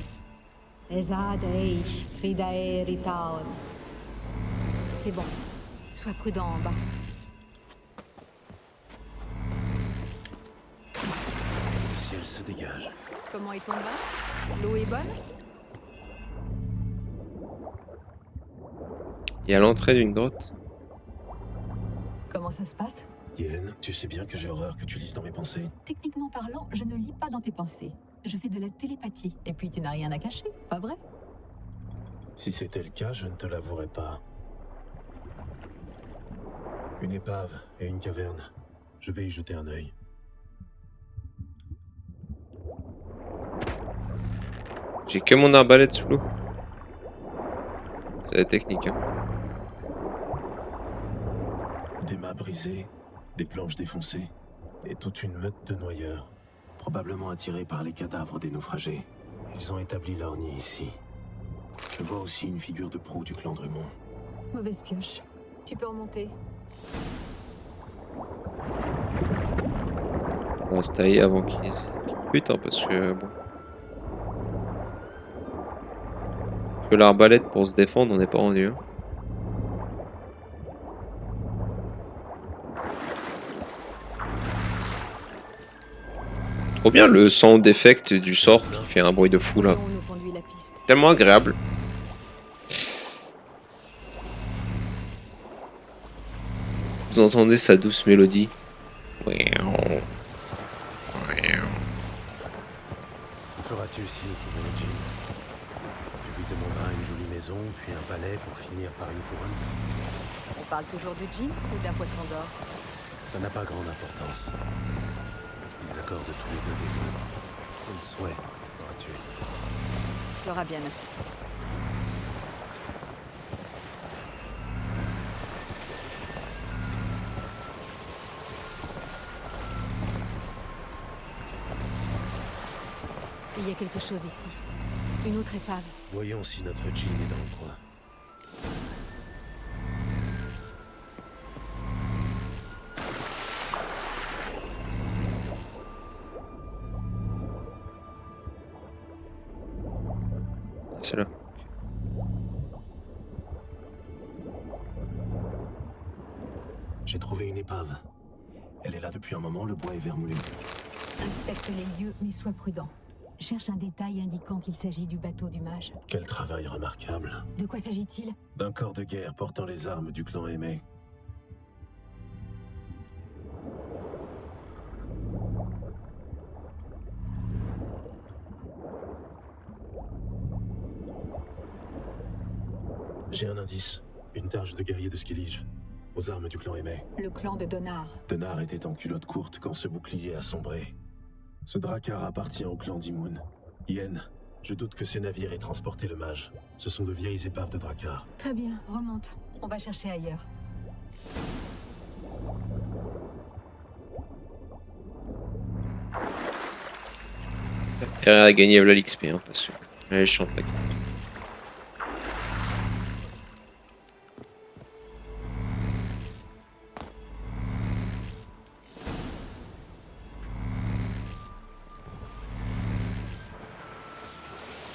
C'est bon. Sois prudent en bas. Le ciel se dégage. Comment est ton bas? L'eau est bonne? Il y a l'entrée d'une grotte. Comment ça se passe? Yen, tu sais bien que j'ai horreur que tu lises dans mes pensées. Techniquement parlant, je ne lis pas dans tes pensées. Je fais de la télépathie. Et puis tu n'as rien à cacher, pas vrai? Si c'était le cas, je ne te l'avouerais pas. Une épave et une caverne. Je vais y jeter un œil. J'ai que mon arbalète sous l'eau. C'est la technique, hein. Des mâts brisés, des planches défoncées, et toute une meute de noyeurs, probablement attirés par les cadavres des naufragés. Ils ont établi leur nid ici. Je vois aussi une figure de proue du clan Drummond. Mauvaise pioche. Tu peux remonter. On va se tailler avant qu'ils butent, hein, parce que bon. Que l'arbalète pour se défendre, on n'est pas rendu. Hein. Trop bien le sound effect du sort qui fait un bruit de fou là. Tellement agréable. Vous entendez sa douce mélodie. Que feras-tu si nous trouvons le djinn? Tu lui demanderas une jolie maison, puis un palais pour finir par une couronne? On parle toujours du djinn ou d'un poisson d'or? Ça n'a pas grande importance. Ils accordent tous les deux des vœux. Quel souhait feras-tu? Tu seras bien assez. Il y a quelque chose ici. Une autre épave. Voyons si notre djinn est dans le coin. C'est là. J'ai trouvé une épave. Elle est là depuis un moment, le bois est vermoulu. Inspecte les lieux, mais sois prudent. Cherche un détail indiquant qu'il s'agit du bateau du mage. Quel travail remarquable. De quoi s'agit-il? D'un corps de guerre portant les armes du clan Aimé. J'ai un indice. Une targe de guerrier de Skellige. Aux armes du clan Aimé. Le clan de Donar. Donar était en culotte courte quand ce bouclier a sombré. Ce Drakkar appartient au clan d'Imoun. Yen, je doute que ces navires aient transporté le mage. Ce sont de vieilles épaves de Drakkar. Très bien, remonte. On va chercher ailleurs. Intérêt à gagner l'XP, hein, parce que là, je chante là.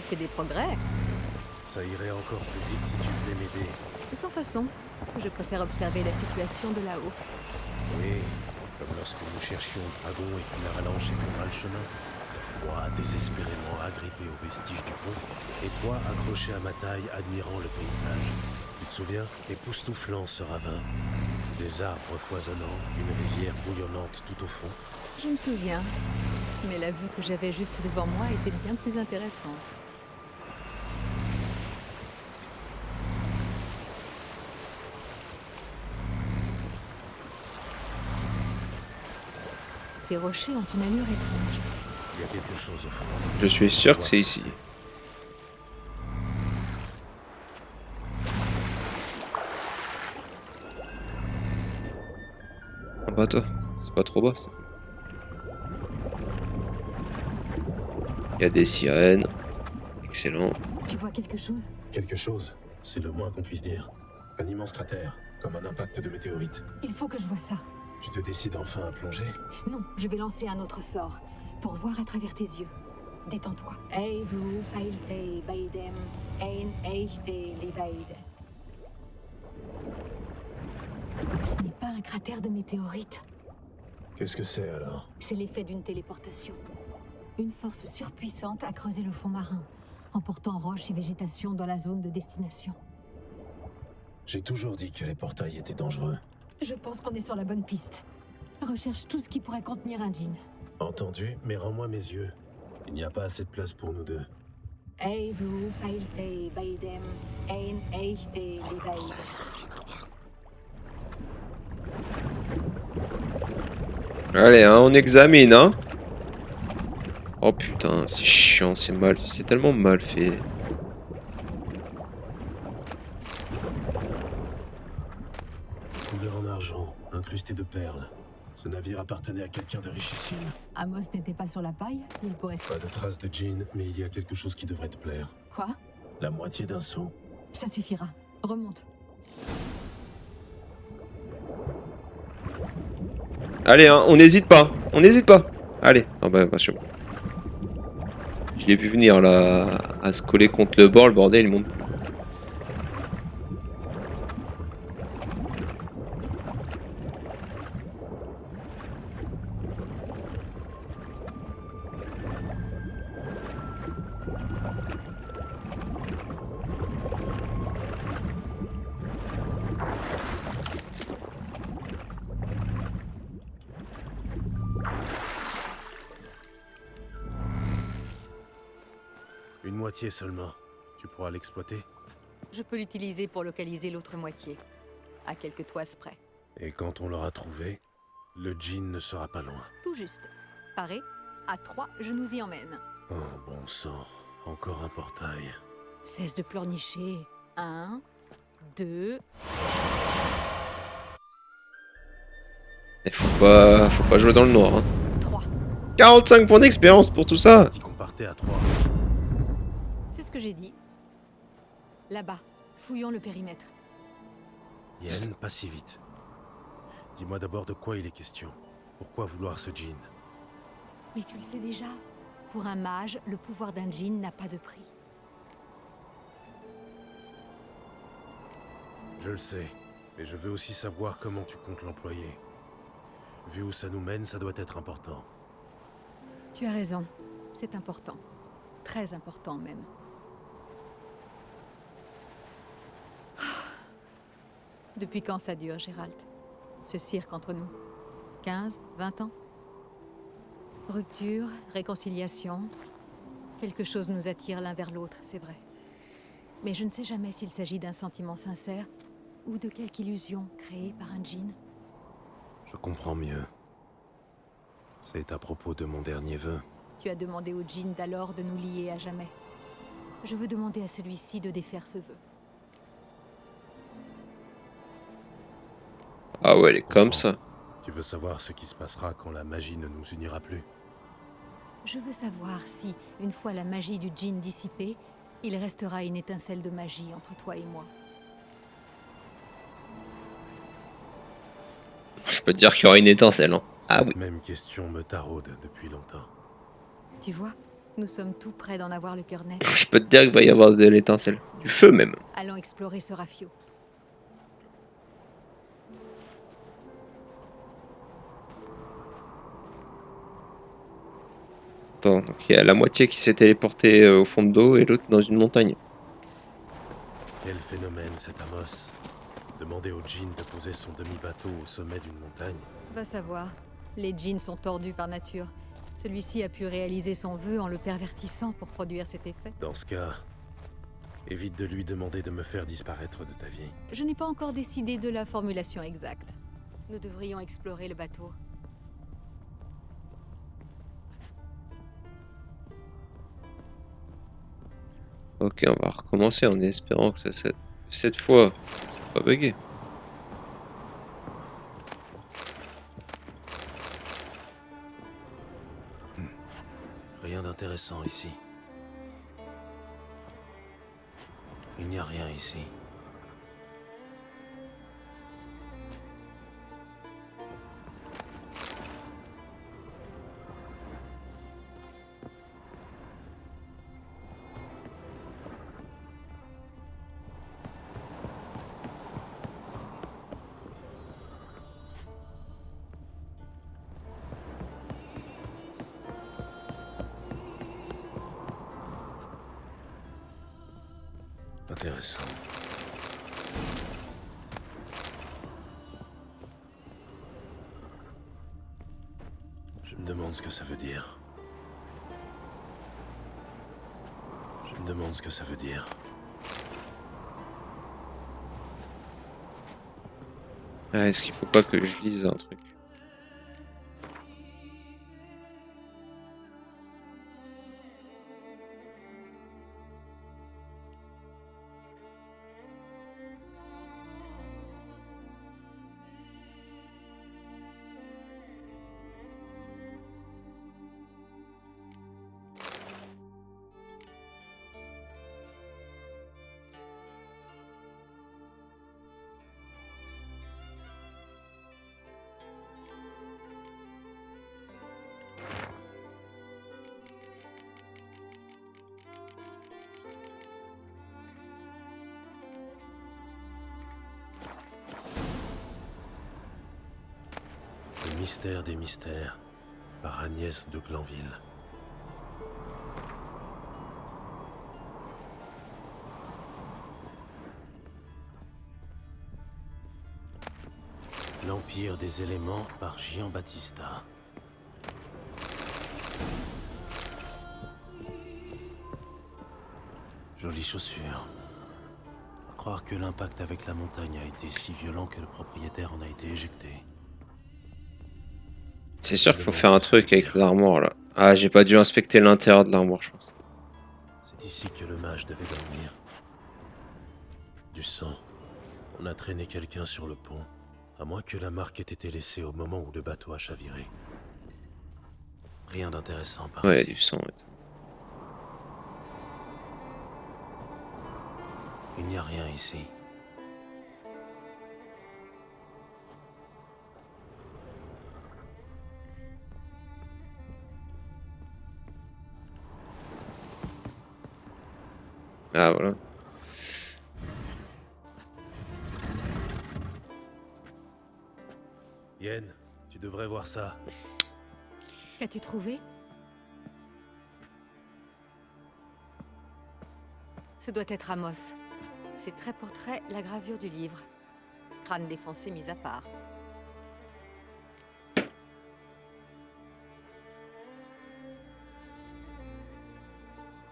fait des progrès. Ça irait encore plus vite si tu venais m'aider. Sans façon. Je préfère observer la situation de là-haut. Oui, comme lorsque nous cherchions le dragon et qu'une avalanche effondra le chemin. Moi, désespérément agrippé aux vestiges du pont, et toi, accroché à ma taille, admirant le paysage. Tu te souviens? Époustouflant ce ravin. Des arbres foisonnants, une rivière bouillonnante tout au fond. Je me souviens. Mais la vue que j'avais juste devant moi était bien plus intéressante. Ces rochers ont une allure étrange. Il y a quelque chose au fond. Je suis sûr que c'est ici. Ah bah toi, c'est pas trop bas ça. Il y a des sirènes. Excellent. Tu vois quelque chose? Quelque chose, c'est le moins qu'on puisse dire. Un immense cratère, comme un impact de météorite. Il faut que je vois ça. Tu te décides enfin à plonger? Non, je vais lancer un autre sort, pour voir à travers tes yeux. Détends-toi. Ce n'est pas un cratère de météorite. Qu'est-ce que c'est alors? C'est l'effet d'une téléportation. Une force surpuissante a creusé le fond marin, emportant roches et végétation dans la zone de destination. J'ai toujours dit que les portails étaient dangereux. Je pense qu'on est sur la bonne piste. Recherche tout ce qui pourrait contenir un djinn. Entendu, mais rends-moi mes yeux. Il n'y a pas assez de place pour nous deux. Allez, hein, on examine, hein. Oh putain, c'est chiant, c'est tellement mal fait. Couvert en argent, incrusté de perles. Ce navire appartenait à quelqu'un de richissime. Amos n'était pas sur la paille, il pourrait... Pas de traces de djinn, mais il y a quelque chose qui devrait te plaire. Quoi? La moitié d'un seau. Ça suffira. Remonte. Allez, hein, on n'hésite pas. On n'hésite pas. Allez. Ah bah, c'est bon. Je l'ai vu venir là, à se coller contre le bord, le bordel, il monte. Une moitié seulement. Tu pourras l'exploiter? Je peux l'utiliser pour localiser l'autre moitié, à quelques toises près. Et quand on l'aura trouvé, le djinn ne sera pas loin. Tout juste. Paré, à 3, je nous y emmène. Oh, bon sang. Encore un portail. Cesse de pleurnicher. 1, 2... Faut pas jouer dans le noir. Hein. 3. 45 points d'expérience pour tout ça. Dit qu'on partait à 3. C'est ce que j'ai dit. Là-bas, fouillons le périmètre. Yen, pas si vite. Dis-moi d'abord de quoi il est question. Pourquoi vouloir ce djinn? Mais tu le sais déjà, pour un mage, le pouvoir d'un djinn n'a pas de prix. Je le sais, mais je veux aussi savoir comment tu comptes l'employer. Vu où ça nous mène, ça doit être important. Tu as raison, c'est important. Très important même. Depuis quand ça dure, Gérald? Ce cirque entre nous? 15, 20 ans? Rupture, réconciliation. Quelque chose nous attire l'un vers l'autre, c'est vrai. Mais je ne sais jamais s'il s'agit d'un sentiment sincère ou de quelque illusion créée par un djinn. Je comprends mieux. C'est à propos de mon dernier vœu. Tu as demandé au djinn d'alors de nous lier à jamais. Je veux demander à celui-ci de défaire ce vœu. Ah ouais, elle est comme ça. Tu veux savoir ce qui se passera quand la magie ne nous unira plus? Je veux savoir si, une fois la magie du djinn dissipée, il restera une étincelle de magie entre toi et moi. Je peux te dire qu'il y aura une étincelle. Hein. Ah oui. Cette même question me taraude depuis longtemps. Tu vois, Nous sommes tout près d'en avoir le cœur net. Je peux te dire qu'il va y avoir de l'étincelle. Du feu même. Allons explorer ce rafio. Attends, donc il y a la moitié qui s'est téléportée au fond de l'eau et l'autre dans une montagne. Quel phénomène cet Amos? Demander au djinn de poser son demi-bateau au sommet d'une montagne? Va savoir. Les djinns sont tordus par nature. Celui-ci a pu réaliser son vœu en le pervertissant pour produire cet effet. Dans ce cas, évite de lui demander de me faire disparaître de ta vie. Je n'ai pas encore décidé de la formulation exacte. Nous devrions explorer le bateau. Ok, on va recommencer en espérant que cette fois, c'est pas bugué. Rien d'intéressant ici. Il n'y a rien ici. Intéressant. Je me demande ce que ça veut dire. Je me demande ce que ça veut dire. Ah, est-ce qu'il faut pas que je lise un truc? Le mystère des mystères, par Agnès de Glanville. L'Empire des éléments, par Gian Battista. Jolie chaussure. À croire que l'impact avec la montagne a été si violent que le propriétaire en a été éjecté. C'est sûr qu'il faut faire un truc avec l'armoire là. Ah, j'ai pas dû inspecter l'intérieur de l'armoire, je pense. C'est ici que le mage devait dormir. Du sang. On a traîné quelqu'un sur le pont. À moins que la marque ait été laissée au moment où le bateau a chaviré. Rien d'intéressant par Ouais, ici. du sang. Ouais. Il n'y a rien ici. Ah, voilà. Yen, tu devrais voir ça. Qu'as-tu trouvé? Ce doit être Amos. C'est trait pour trait la gravure du livre. Crâne défoncé mis à part.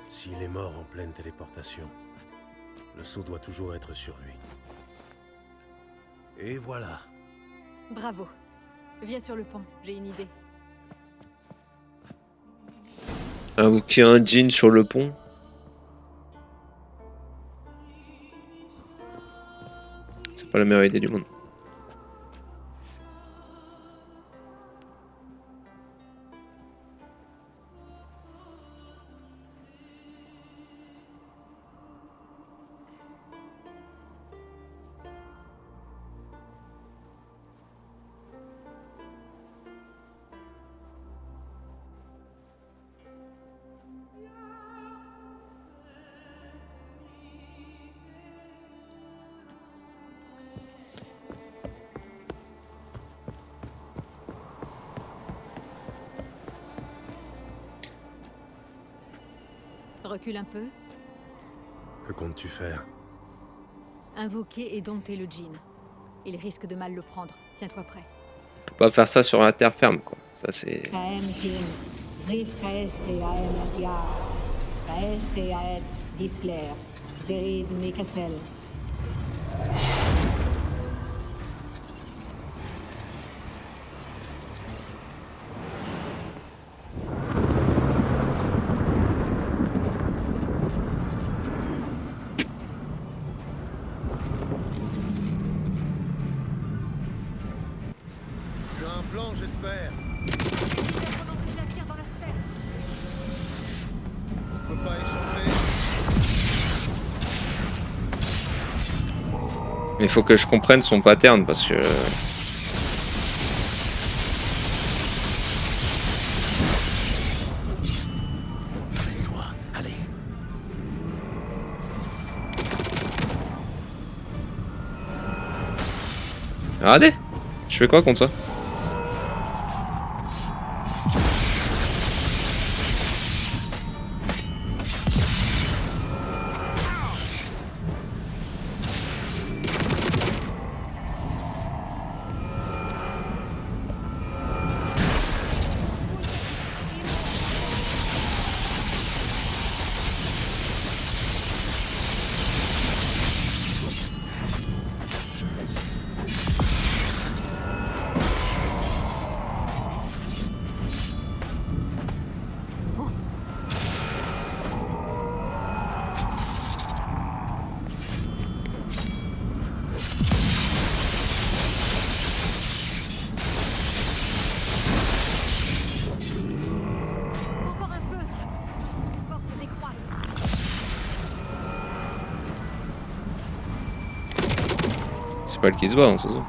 S'il est mort en pleine téléportation, le sceau doit toujours être sur lui. Et voilà. Bravo. Viens sur le pont, j'ai une idée. Invoquer un djinn sur le pont. C'est pas la meilleure idée du monde. recules un peu? Que comptes-tu faire? Invoquer et dompter le djinn. Il risque de mal le prendre. Tiens-toi prêt. On peut pas faire ça sur la terre ferme, quoi. Ça, c'est... Kaem Djinn. Rif Kaes Kaem Yar. Kaes Kaet Disclair. Derid Mekassel. Tu as un plan, j'espère. Pendant que je la tire dans la sphère. On peut pas échanger. Mais il faut que je comprenne son pattern parce que... Toi, allez. Regardez. Je fais quoi contre ça? Encore un peu. Je sens ses forces décroître. C'est pas elle qui se bat, hein, c'est ça.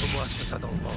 Faut-moi ce que t'as dans le ventre.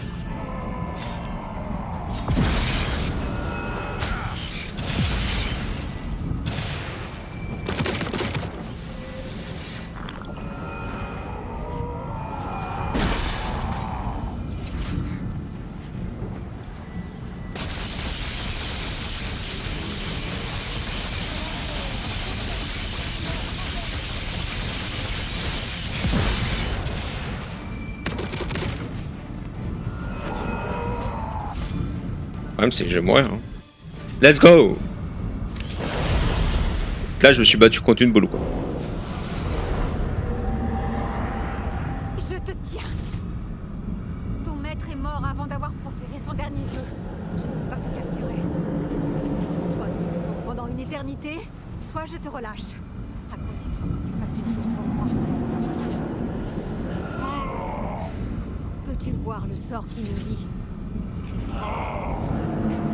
Le problème, c'est que je vais mourir. Hein. Let's go! Là, je me suis battu contre une boule, quoi. Je te tiens. Ton maître est mort avant d'avoir proféré son dernier vœu. Je ne peux pas te capturer. Soit nous luttons pendant une éternité, soit je te relâche. À condition que tu fasses une chose pour moi. Peux-tu voir le sort qui nous lie?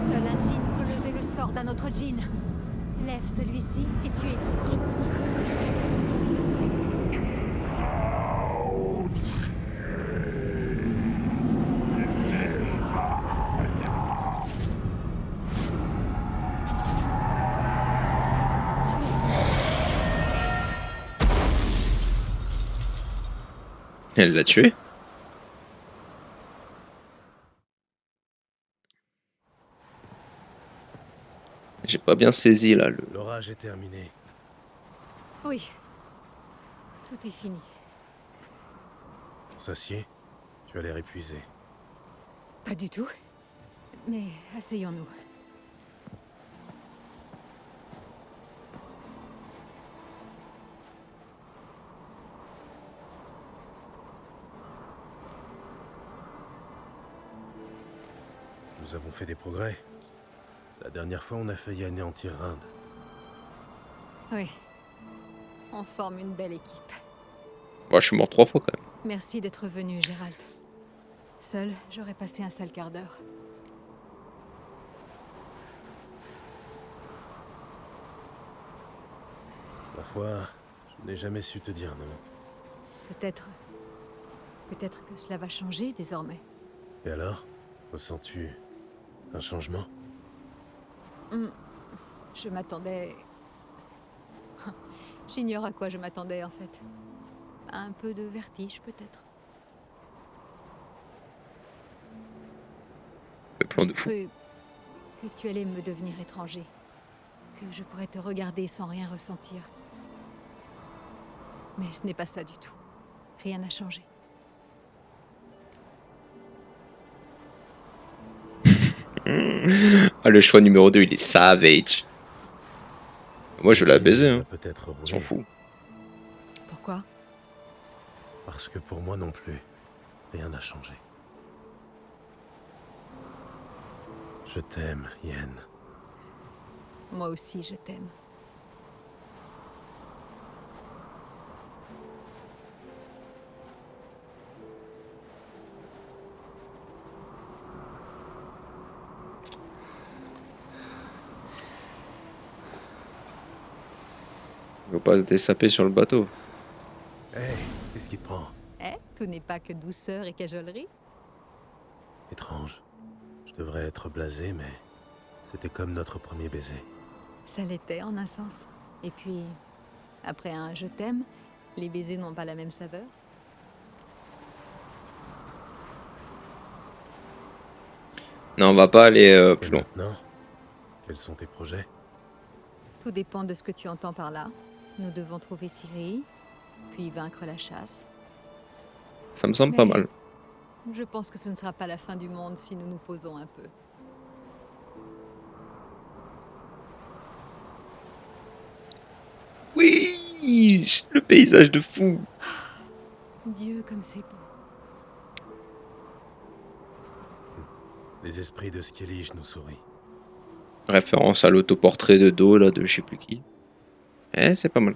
Seul un djinn peut lever le sort d'un autre djinn. Lève celui-ci et tu es libre. Elle l'a tué? J'ai pas bien saisi là le... L'orage est terminé. Oui. Tout est fini. On s'assied? Tu as l'air épuisé. Pas du tout. Mais asseyons-nous. Nous avons fait des progrès. La dernière fois, on a failli anéantir Rind. Oui. On forme une belle équipe. Moi, je suis mort 3 fois quand même. Merci d'être venu, Gérald. Seule, j'aurais passé un sale quart d'heure. Parfois, je n'ai jamais su te dire non. Peut-être... Peut-être que cela va changer désormais. Et alors, ressens-tu un changement? Je m'attendais... J'ignore à quoi je m'attendais en fait. À un peu de vertige peut-être. Le plan de fou. Que tu allais me devenir étranger. Que je pourrais te regarder sans rien ressentir. Mais ce n'est pas ça du tout. Rien n'a changé. Ah, le choix numéro 2, il est savage. Moi, je l'ai baisé, hein. Peut-être On s'en fout. Pourquoi? Parce que pour moi non plus, rien n'a changé. Je t'aime, Yen. Moi aussi, je t'aime. Il faut pas se dessaper sur le bateau. Hey, qu'est-ce qui te prend? Tout n'est pas que douceur et cajolerie. Étrange. Je devrais être blasé, mais c'était comme notre premier baiser. Ça l'était en un sens. Et puis, après un je t'aime, les baisers n'ont pas la même saveur. Non, on va pas aller plus loin. Non. Quels sont tes projets? Tout dépend de ce que tu entends par là. Nous devons trouver Ciri, puis vaincre la chasse. Ça me semble pas mal. Je pense que ce ne sera pas la fin du monde si nous nous posons un peu. Oui, le paysage de fou. Dieu, comme c'est beau. Les esprits de Skellige nous sourient. Référence à l'autoportrait de dos, là, de je sais plus qui. C'est pas mal.